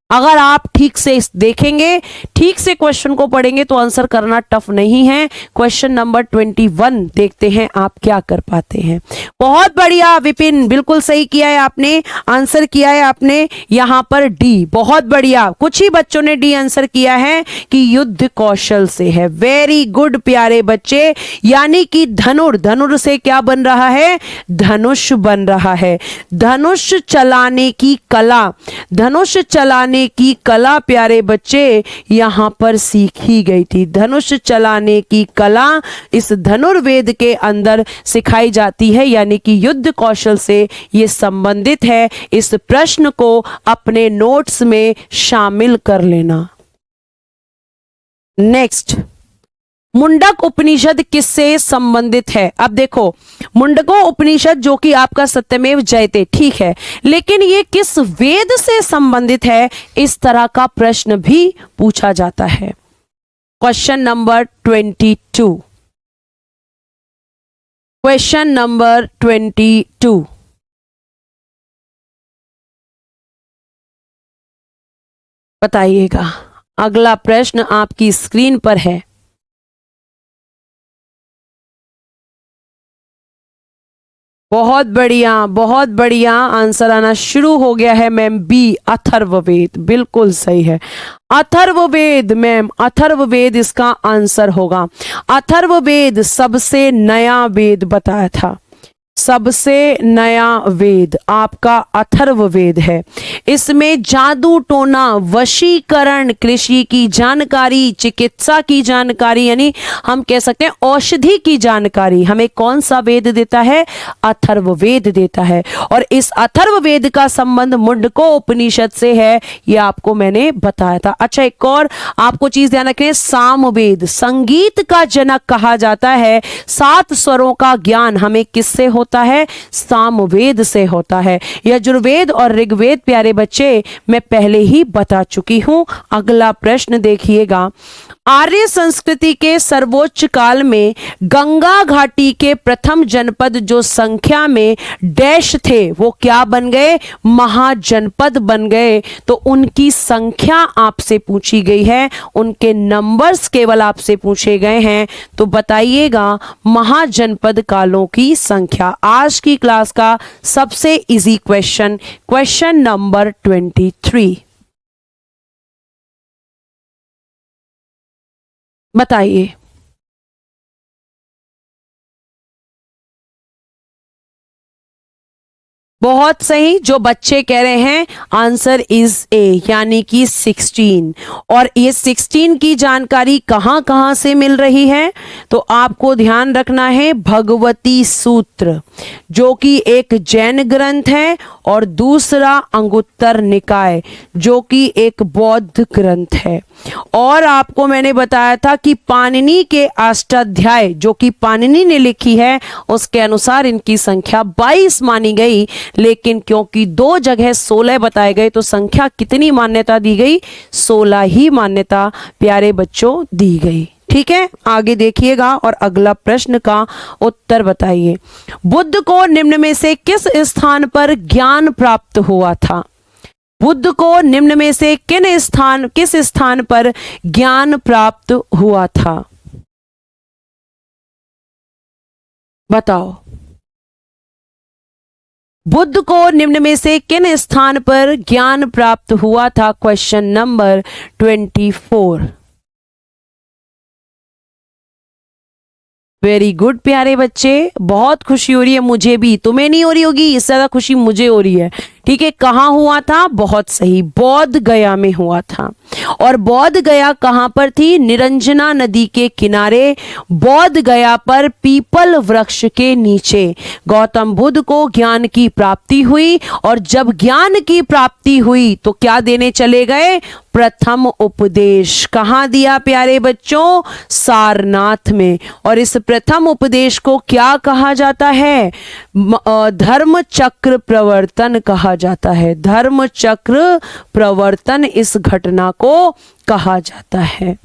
अगर आप ठीक से देखेंगे, ठीक से क्वेश्चन को पढ़ेंगे तो आंसर करना टफ नहीं है। क्वेश्चन नंबर 21 देखते हैं आप क्या कर पाते हैं। बहुत बढ़िया विपिन, बिल्कुल सही किया है आपने, आंसर किया है आपने यहां पर डी। बहुत बढ़िया, कुछ ही बच्चों ने डी आंसर किया है कि युद्ध कौशल से है। वेरी गुड प्यारे बच्चे, यानी कि धनुर से क्या बन रहा है, धनुष बन रहा है। धनुष चलाने की कला, धनुष चलाने की कला प्यारे बच्चे यहां पर सीखी गई थी। धनुष चलाने की कला इस धनुर्वेद के अंदर सिखाई जाती है, यानी कि युद्ध कौशल से यह संबंधित है। इस प्रश्न को अपने नोट्स में शामिल कर लेना। नेक्स्ट, मुंडक उपनिषद किससे संबंधित है। अब देखो, मुंडको उपनिषद जो कि आपका सत्यमेव जयते, ठीक है, लेकिन ये किस वेद से संबंधित है, इस तरह का प्रश्न भी पूछा जाता है। क्वेश्चन नंबर 22, क्वेश्चन नंबर 22, बताइएगा। अगला प्रश्न आपकी स्क्रीन पर है। बहुत बढ़िया, बहुत बढ़िया, आंसर आना शुरू हो गया है मैम, बी अथर्ववेद, बिल्कुल सही है। अथर्ववेद मैम, अथर्ववेद इसका आंसर होगा। अथर्ववेद सबसे नया वेद बताया था, सबसे नया वेद आपका अथर्ववेद है। इसमें जादू टोना, वशीकरण, कृषि की जानकारी, चिकित्सा की जानकारी, यानी हम कह सकते हैं औषधि की जानकारी हमें कौन सा वेद देता है, अथर्ववेद देता है। और इस अथर्ववेद का संबंध मुंडको उपनिषद से है, यह आपको मैंने बताया था। अच्छा, एक और आपको चीज ध्यान रखें, सामवेद संगीत का जनक कहा जाता है। 7 स्वरों का ज्ञान हमें किससे होता है, सामवेद से होता है। यजुर्वेद और ऋग्वेद प्यारे बच्चे मैं पहले ही बता चुकी हूं। अगला प्रश्न देखिएगा, आर्य संस्कृति के सर्वोच्च काल में गंगा घाटी के प्रथम जनपद जो संख्या में डैश थे वो क्या बन गए, महाजनपद बन गए। तो उनकी संख्या आपसे पूछी गई है, उनके नंबर्स केवल आपसे पूछे गए हैं। तो बताइएगा महाजनपद कालों की संख्या। आज की क्लास का सबसे इजी क्वेश्चन, क्वेश्चन नंबर 23, बताइए। बहुत सही, जो बच्चे कह रहे हैं आंसर इज ए, यानी कि 16। और ये 16 की जानकारी कहां कहां से मिल रही है, तो आपको ध्यान रखना है भगवती सूत्र जो कि एक जैन ग्रंथ है, और दूसरा अंगुत्तर निकाय जो कि एक बौद्ध ग्रंथ है। और आपको मैंने बताया था कि पाणिनि के अष्टाध्याय जो कि पाणिनि ने लिखी है, उसके अनुसार इनकी संख्या 22 मानी गई, लेकिन क्योंकि 2 जगह 16 बताए गए तो संख्या कितनी मान्यता दी गई, 16 ही मान्यता प्यारे बच्चों दी गई। ठीक है, आगे देखिएगा और अगला प्रश्न का उत्तर बताइए। बुद्ध को निम्न में से किस स्थान पर ज्ञान प्राप्त हुआ था। बुद्ध को निम्न में से किस स्थान पर ज्ञान प्राप्त हुआ था? बताओ। बुद्ध को निम्न में से किन स्थान पर ज्ञान प्राप्त हुआ था? Question number 24। वेरी गुड प्यारे बच्चे, बहुत खुशी हो रही है मुझे भी, तुम्हें नहीं हो रही होगी, इससे ज्यादा खुशी मुझे हो रही है। ठीक है, कहाँ हुआ था? बहुत सही, बोध गया में हुआ था। और बोध गया कहाँ पर थी? निरंजना नदी के किनारे, बोध गया पर पीपल वृक्ष के नीचे गौतम बुद्ध को ज्ञान की प्राप्ति हुई। और जब ज्ञान की प्राप्ति हुई तो क्या देने चले गए? प्रथम उपदेश। कहाँ दिया प्यारे बच्चों? सारनाथ में। और इस प्रथम उपदेश को क्या कहा जाता है? धर्म चक्र प्रवर्तन कहा जाता है। धर्म चक्र प्रवर्तन इस घटना को कहा जाता है।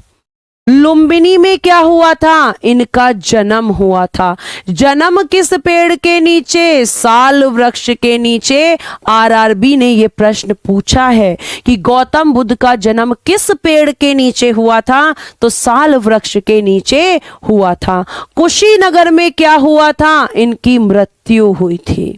लुम्बिनी में क्या हुआ था? इनका जन्म हुआ था। जन्म किस पेड़ के नीचे? साल वृक्ष के नीचे। आरआरबी ने यह प्रश्न पूछा है कि गौतम बुद्ध का जन्म किस पेड़ के नीचे हुआ था? तो साल वृक्ष के नीचे हुआ था। कुशीनगर में क्या हुआ था? इनकी मृत्यु हुई थी।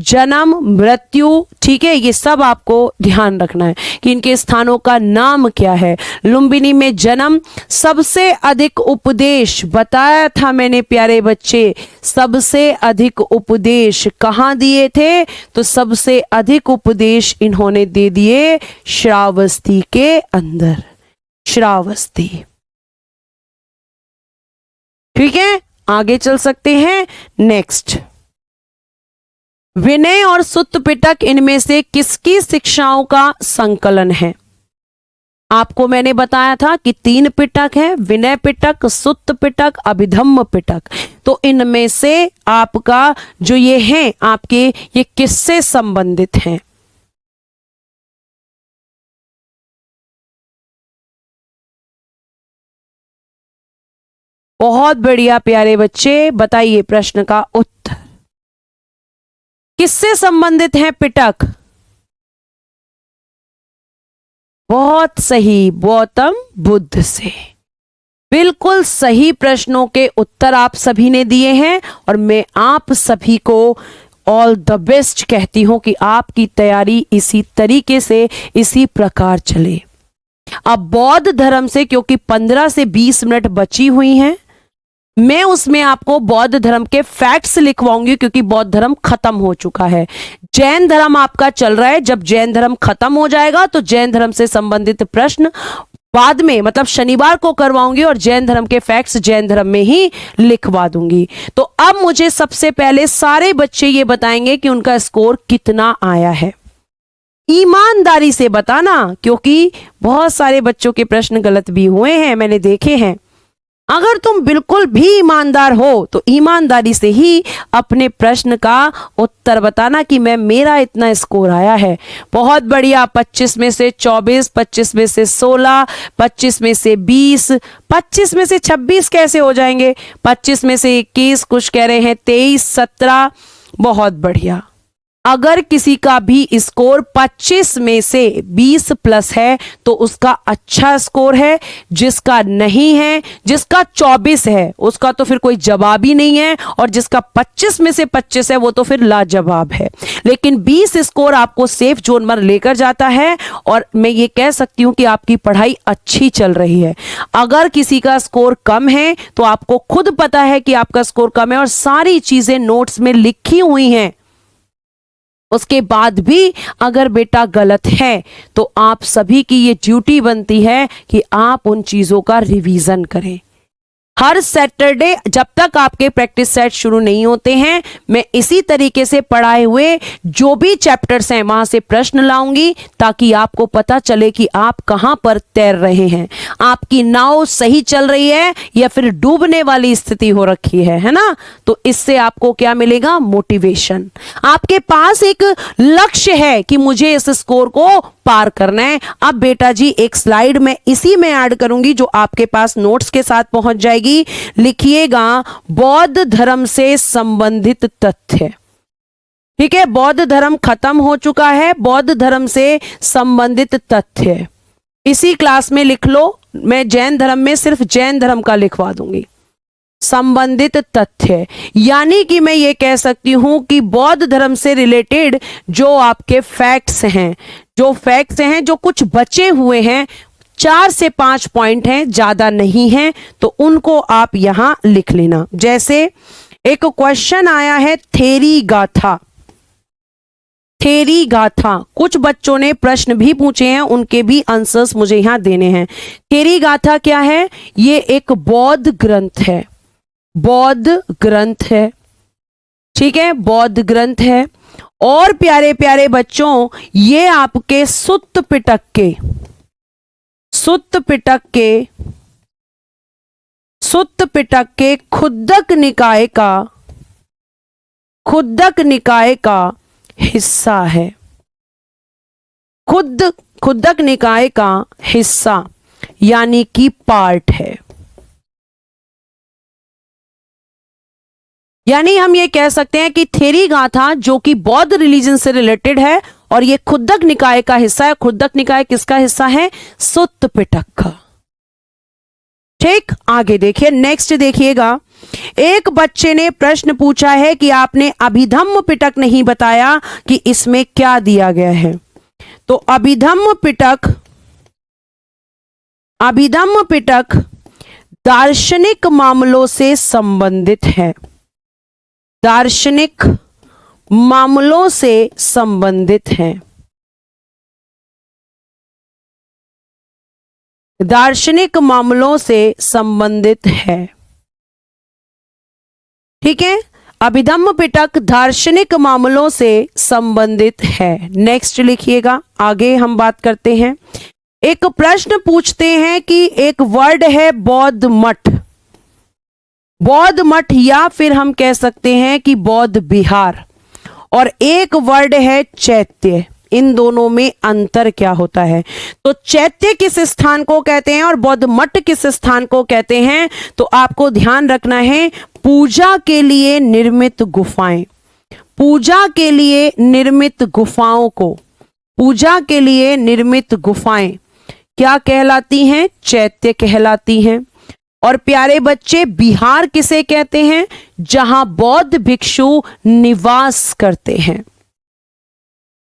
जन्म, मृत्यु, ठीक है, ये सब आपको ध्यान रखना है कि इनके स्थानों का नाम क्या है। लुम्बिनी में जन्म। सबसे अधिक उपदेश बताया था मैंने प्यारे बच्चे, सबसे अधिक उपदेश कहाँ दिए थे? तो सबसे अधिक उपदेश इन्होंने दे दिए श्रावस्ती के अंदर। श्रावस्ती। ठीक है, आगे चल सकते हैं। नेक्स्ट, विनय और सुत्त पिटक इनमें से किसकी शिक्षाओं का संकलन है? आपको मैंने बताया था कि 3 पिटक है, विनय पिटक, सुत्त पिटक, अभिधम्म पिटक। तो इनमें से आपका जो ये है, आपके ये किससे संबंधित हैं? बहुत बढ़िया प्यारे बच्चे, बताइए प्रश्न का उत्तर। किससे संबंधित है पिटक? बहुत सही, गौतम बुद्ध से। बिल्कुल सही प्रश्नों के उत्तर आप सभी ने दिए हैं और मैं आप सभी को ऑल द बेस्ट कहती हूं कि आपकी तैयारी इसी तरीके से, इसी प्रकार चले। अब बौद्ध धर्म से, क्योंकि 15 से 20 मिनट बची हुई हैं, मैं उसमें आपको बौद्ध धर्म के फैक्ट्स लिखवाऊंगी क्योंकि बौद्ध धर्म खत्म हो चुका है। जैन धर्म आपका चल रहा है। जब जैन धर्म खत्म हो जाएगा तो जैन धर्म से संबंधित प्रश्न बाद में, मतलब शनिवार को करवाऊंगी और जैन धर्म के फैक्ट्स जैन धर्म में ही लिखवा दूंगी। तो अब मुझे सबसे पहले सारे बच्चे ये बताएंगे कि उनका स्कोर कितना आया है। ईमानदारी से बताना, क्योंकि बहुत सारे बच्चों के प्रश्न गलत भी हुए हैं, मैंने देखे हैं। अगर तुम बिल्कुल भी ईमानदार हो तो ईमानदारी से ही अपने प्रश्न का उत्तर बताना कि मेरा इतना स्कोर आया है। बहुत बढ़िया। 25 में से 24, 25 में से 16, 25 में से 20, 25 में से 26 कैसे हो जाएंगे? 25 में से 21, कुछ कह रहे हैं 23, 17। बहुत बढ़िया। अगर किसी का भी स्कोर 25 में से 20 प्लस है तो उसका अच्छा स्कोर है। जिसका नहीं है, जिसका 24 है, उसका तो फिर कोई जवाब ही नहीं है। और जिसका 25 में से 25 है वो तो फिर लाजवाब है। लेकिन 20 स्कोर आपको सेफ जोन में लेकर जाता है और मैं ये कह सकती हूं कि आपकी पढ़ाई अच्छी चल रही है। अगर किसी का स्कोर कम है तो आपको खुद पता है कि आपका स्कोर कम है और सारी चीजें नोट्स में लिखी हुई हैं, उसके बाद भी अगर बेटा गलत है तो आप सभी की ये ड्यूटी बनती है कि आप उन चीजों का रिवीजन करें। हर सैटरडे जब तक आपके प्रैक्टिस सेट शुरू नहीं होते हैं, मैं इसी तरीके से पढ़ाए हुए जो भी चैप्टर्स हैं वहां से प्रश्न लाऊंगी ताकि आपको पता चले कि आप कहां पर तैर रहे हैं, आपकी नाव सही चल रही है या फिर डूबने वाली स्थिति हो रखी है ना। तो इससे आपको क्या मिलेगा? मोटिवेशन। आपके पास एक लक्ष्य है कि मुझे इस स्कोर को पार करना है। अब बेटा जी एक स्लाइड में इसी में ऐड करूंगी जो आपके पास नोट्स के साथ पहुंच जाएगी। लिखिएगा बौद्ध धर्म से संबंधित तथ्य। ठीक है, बौद्ध धर्म खत्म हो चुका है। बौद्ध धर्म से संबंधित तथ्य इसी क्लास में लिख लो। मैं जैन धर्म में सिर्फ जैन धर्म का लिखवा दूंगी। संबंधित तथ्य यानी कि मैं ये कह सकती हूं कि बौद्ध धर्म से रिलेटेड जो आपके फैक्ट्स हैं, जो कुछ बचे हुए हैं, 4 से 5 पॉइंट हैं, ज्यादा नहीं हैं, तो उनको आप यहां लिख लेना। जैसे एक क्वेश्चन आया है थेरी गाथा। थेरी गाथा कुछ बच्चों ने प्रश्न भी पूछे हैं, उनके भी आंसर्स मुझे यहां देने हैं। थेरी गाथा क्या है? ये एक बौद्ध ग्रंथ है। बौद्ध ग्रंथ है, ठीक है, बौद्ध ग्रंथ है। और प्यारे प्यारे बच्चों, ये आपके सुत्त पिटक के खुद्दक निकाय का हिस्सा है। खुद्दक निकाय का हिस्सा यानी कि पार्ट है। यानी हम ये कह सकते हैं कि थेरी गाथा जो कि बौद्ध रिलीजन से रिलेटेड है और ये खुद्दक निकाय का हिस्सा है। खुद्दक निकाय किसका हिस्सा है? सुत्त पिटक का। ठीक, आगे देखिए, नेक्स्ट देखिएगा। एक बच्चे ने प्रश्न पूछा है कि आपने अभिधम्म पिटक नहीं बताया कि इसमें क्या दिया गया है। तो अभिधम्म पिटक दार्शनिक मामलों से संबंधित है। दार्शनिक मामलों से संबंधित है। दार्शनिक मामलों से संबंधित है। ठीक है, अभिधम्म पिटक दार्शनिक मामलों से संबंधित है। नेक्स्ट लिखिएगा, आगे हम बात करते हैं। एक प्रश्न पूछते हैं कि एक वर्ड है बौद्ध मठ। बौद्ध मठ या फिर हम कह सकते हैं कि बौद्ध विहार, और एक वर्ड है चैत्य। इन दोनों में अंतर क्या होता है? तो चैत्य किस स्थान को कहते हैं और बौद्ध मठ किस स्थान को कहते हैं? तो आपको ध्यान रखना है, पूजा के लिए निर्मित गुफाएं, पूजा के लिए निर्मित गुफाओं को, पूजा के लिए निर्मित गुफाएं क्या कहलाती हैं? चैत्य कहलाती हैं। और प्यारे बच्चे, बिहार किसे कहते हैं? जहां बौद्ध भिक्षु निवास करते हैं।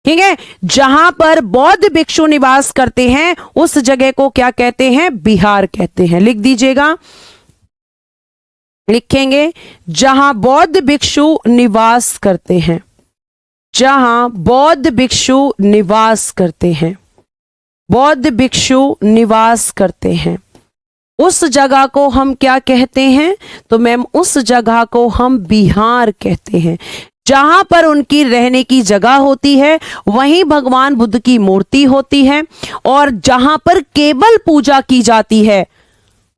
ठीक है, जहां पर बौद्ध भिक्षु निवास करते हैं उस जगह को क्या कहते हैं? बिहार कहते हैं। लिख दीजिएगा, लिखेंगे जहां बौद्ध भिक्षु निवास करते हैं। जहां बौद्ध भिक्षु निवास करते हैं, बौद्ध भिक्षु निवास करते हैं, उस जगह को हम क्या कहते हैं? तो मैम उस जगह को हम बिहार कहते हैं। जहां पर उनकी रहने की जगह होती है वहीं भगवान बुद्ध की मूर्ति होती है, और जहां पर केवल पूजा की जाती है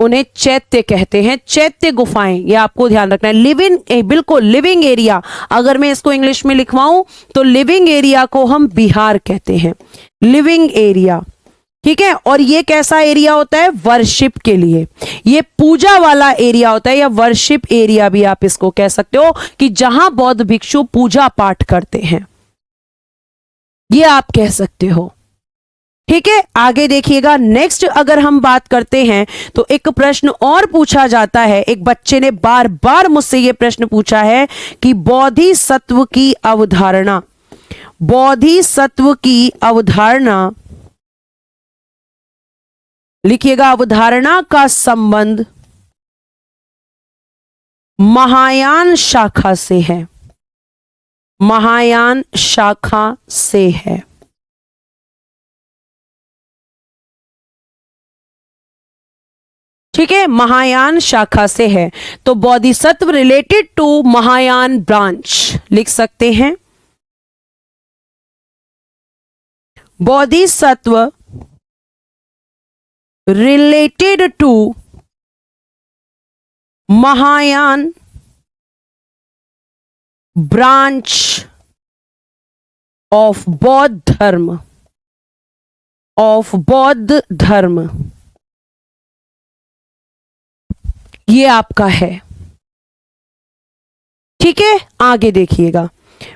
उन्हें चैत्य कहते हैं। चैत्य गुफाएं, ये आपको ध्यान रखना है। लिविंग, बिल्कुल लिविंग एरिया, अगर मैं इसको इंग्लिश में लिखवाऊं तो लिविंग एरिया को हम बिहार कहते हैं। लिविंग एरिया, ठीक है। और ये कैसा एरिया होता है? वर्शिप के लिए, ये पूजा वाला एरिया होता है, या वर्शिप एरिया भी आप इसको कह सकते हो, कि जहां बौद्ध भिक्षु पूजा पाठ करते हैं, ये आप कह सकते हो। ठीक है, आगे देखिएगा। नेक्स्ट अगर हम बात करते हैं तो एक प्रश्न और पूछा जाता है। एक बच्चे ने बार बार मुझसे यह प्रश्न पूछा है कि बोधिसत्व की अवधारणा, बोधिसत्व की अवधारणा, लिखिएगा, अवधारणा का संबंध महायान शाखा से है। महायान शाखा से है। ठीक है, महायान शाखा से है। तो Bodhisattva related to Mahayana branch लिख सकते हैं। Bodhisattva related to Mahayana branch of बौद्ध धर्म, ऑफ बौद्ध धर्म, ये आपका है। ठीक है, आगे देखिएगा।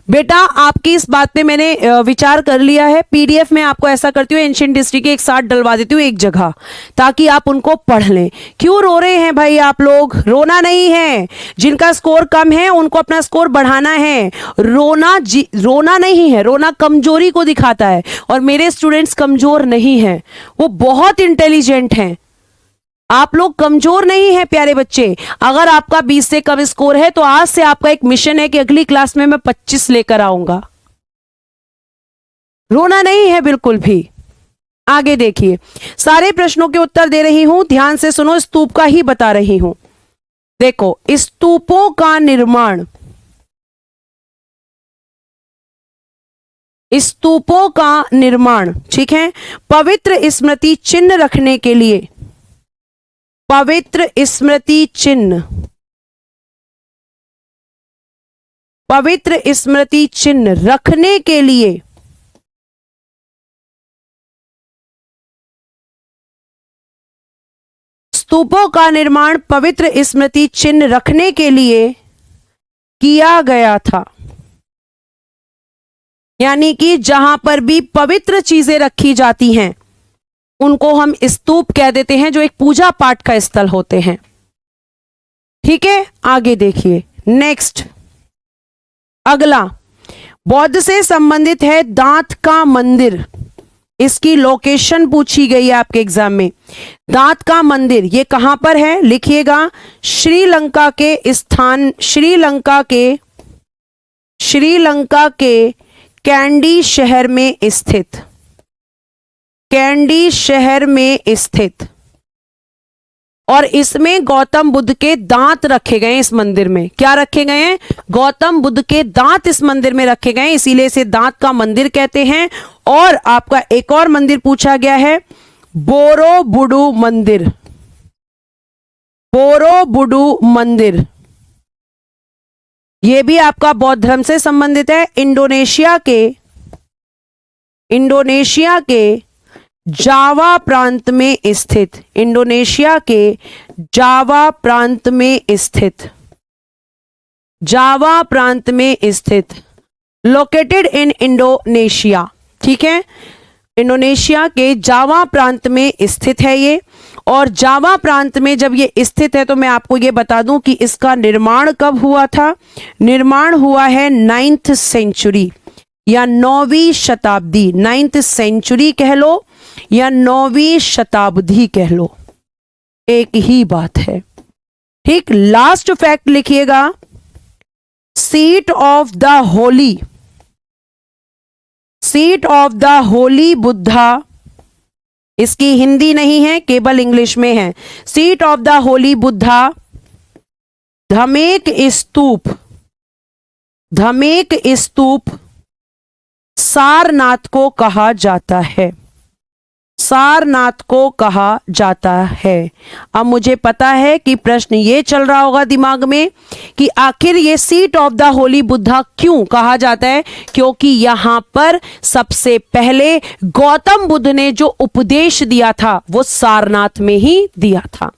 बेटा आपकी इस बात पे मैंने विचार कर लिया है। पीडीएफ में आपको ऐसा करती हूँ, एंशिएंट हिस्ट्री के एक साथ डलवा देती हूँ एक जगह, ताकि आप उनको पढ़ लें। क्यों रो रहे हैं भाई आप लोग? रोना नहीं है, जिनका स्कोर कम है उनको अपना स्कोर बढ़ाना है। रोना नहीं है, रोना कमजोरी को दिखाता है। और मेरे स्टूडेंट्स कमजोर नहीं हैं, वो बहुत इंटेलिजेंट हैं। आप लोग कमजोर नहीं है प्यारे बच्चे। अगर आपका 20 से कम स्कोर है तो आज से आपका एक मिशन है कि अगली क्लास में मैं 25 लेकर आऊंगा। रोना नहीं है बिल्कुल भी। आगे देखिए, सारे प्रश्नों के उत्तर दे रही हूं, ध्यान से सुनो, स्तूप का ही बता रही हूं। देखो, स्तूपों का निर्माण, स्तूपों का निर्माण, ठीक है, पवित्र स्मृति चिन्ह रखने के लिए, पवित्र स्मृति चिन्ह, पवित्र स्मृति चिन्ह रखने के लिए, स्तूपों का निर्माण पवित्र स्मृति चिन्ह रखने के लिए किया गया था। यानी कि जहां पर भी पवित्र चीजें रखी जाती हैं उनको हम स्तूप कह देते हैं, जो एक पूजा पाठ का स्थल होते हैं। ठीक है, आगे देखिए नेक्स्ट। अगला बौद्ध से संबंधित है दांत का मंदिर। इसकी लोकेशन पूछी गई है आपके एग्जाम में। दांत का मंदिर ये कहां पर है? लिखिएगा, श्रीलंका के स्थान, श्रीलंका के कैंडी शहर में स्थित, कैंडी शहर में स्थित। और इसमें गौतम बुद्ध के दांत रखे गए। इस मंदिर में क्या रखे गए हैं? गौतम बुद्ध के दांत इस मंदिर में रखे गए, इसीलिए इसे दांत का मंदिर कहते हैं। और आपका एक और मंदिर पूछा गया है, बोरोबुडू मंदिर, बोरोबुडू मंदिर। यह भी आपका बौद्ध धर्म से संबंधित है। इंडोनेशिया के जावा प्रांत में स्थित, इंडोनेशिया के जावा प्रांत में स्थित, जावा प्रांत में स्थित, लोकेटेड इन इंडोनेशिया। ठीक है, इंडोनेशिया के जावा प्रांत में स्थित है ये। और जावा प्रांत में जब ये स्थित है तो मैं आपको ये बता दूं कि इसका निर्माण कब हुआ था। निर्माण हुआ है 9th सेंचुरी या 9वीं शताब्दी, 9th सेंचुरी कह लो या 9वीं शताब्दी कह लो, एक ही बात है। ठीक, लास्ट फैक्ट लिखिएगा, seat of the holy, seat of the holy Buddha, इसकी हिंदी नहीं है, केवल इंग्लिश में है। Seat of the holy Buddha Dhamek Stupa, Dhamek Stupa Sarnath को कहा जाता है, सारनाथ को कहा जाता है। अब मुझे पता है कि प्रश्न ये चल रहा होगा दिमाग में कि आखिर ये seat of the holy Buddha क्यों कहा जाता है? क्योंकि यहां पर सबसे पहले गौतम बुद्ध ने जो उपदेश दिया था वो सारनाथ में ही दिया था,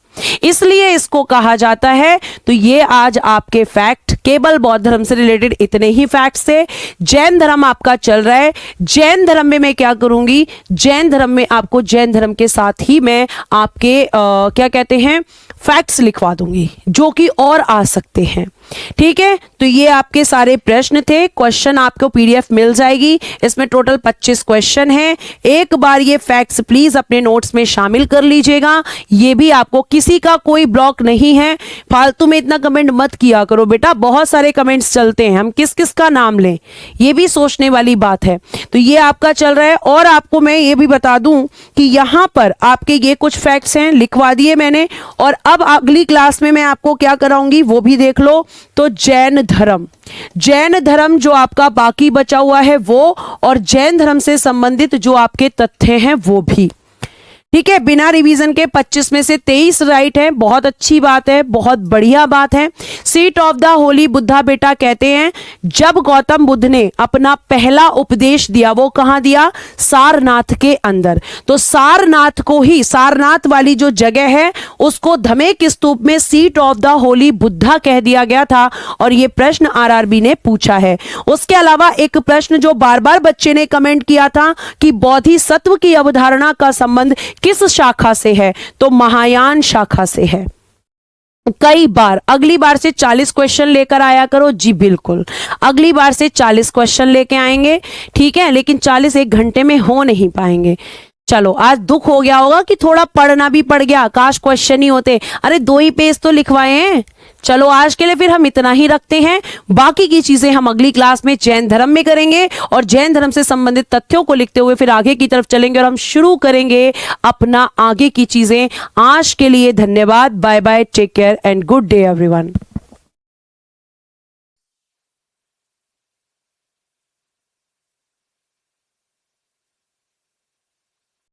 इसलिए इसको कहा जाता है। तो ये आज आपके फैक्ट, केवल बौद्ध धर्म से रिलेटेड इतने ही फैक्ट्स थे। जैन धर्म आपका चल रहा है, जैन धर्म में मैं क्या करूंगी, जैन धर्म में आपको जैन धर्म के साथ ही मैं आपके क्या कहते हैं फैक्ट्स लिखवा दूंगी, जो कि और आ सकते हैं। ठीक है, तो ये आपके सारे प्रश्न थे। क्वेश्चन आपको पीडीएफ मिल जाएगी, इसमें टोटल 25 क्वेश्चन हैं। एक बार ये फैक्ट्स प्लीज अपने नोट्स में शामिल कर लीजिएगा। ये भी आपको, किसी का कोई ब्लॉक नहीं है, फालतू में इतना कमेंट मत किया करो बेटा, बहुत सारे कमेंट्स चलते हैं, हम किस किस का नाम लें, ये भी सोचने वाली बात है। तो ये आपका चल रहा है। और आपको मैं ये भी बता दूं कि यहां पर आपके ये कुछ फैक्ट्स हैं, लिखवा दिए मैंने। और अब अगली क्लास में मैं आपको क्या कराऊंगी वो भी देख लो। तो जैन धर्म, जैन धर्म जो आपका बाकी बचा हुआ है वो, और जैन धर्म से संबंधित जो आपके तथ्य हैं वो भी। ठीक है, बिना रिवीजन के 25 में से 23 राइट है। बहुत अच्छी बात है, बहुत बढ़िया बात है। Seat of the holy Buddha बेटा कहते हैं जब गौतम बुद्ध ने अपना पहला उपदेश दिया वो कहां दिया? सारनाथ के अंदर। तो सारनाथ को ही, सारनाथ वाली जो जगह है उसको धमेक स्तूप में seat of the holy Buddha कह दिया गया था और यह प्रश्न आरआरबी ने पूछा है। उसके अलावा एक प्रश्न जो बार बार बच्चे ने कमेंट किया था कि बोधिसत्व की अवधारणा का संबंध किस शाखा से है? तो महायान शाखा से है। कई बार, अगली बार से 40 क्वेश्चन लेकर आया करो। जी बिल्कुल, अगली बार से 40 क्वेश्चन लेके आएंगे, ठीक है, लेकिन 40 एक घंटे में हो नहीं पाएंगे। चलो, आज दुख हो गया होगा कि थोड़ा पढ़ना भी पड़ गया, काश क्वेश्चन ही होते। अरे 2 ही पेज तो लिखवाए हैं। चलो, आज के लिए फिर हम इतना ही रखते हैं। बाकी की चीजें हम अगली क्लास में जैन धर्म में करेंगे और जैन धर्म से संबंधित तथ्यों को लिखते हुए फिर आगे की तरफ चलेंगे और हम शुरू करेंगे अपना आगे की चीजें। आज के लिए धन्यवाद, bye bye, take care and good day everyone.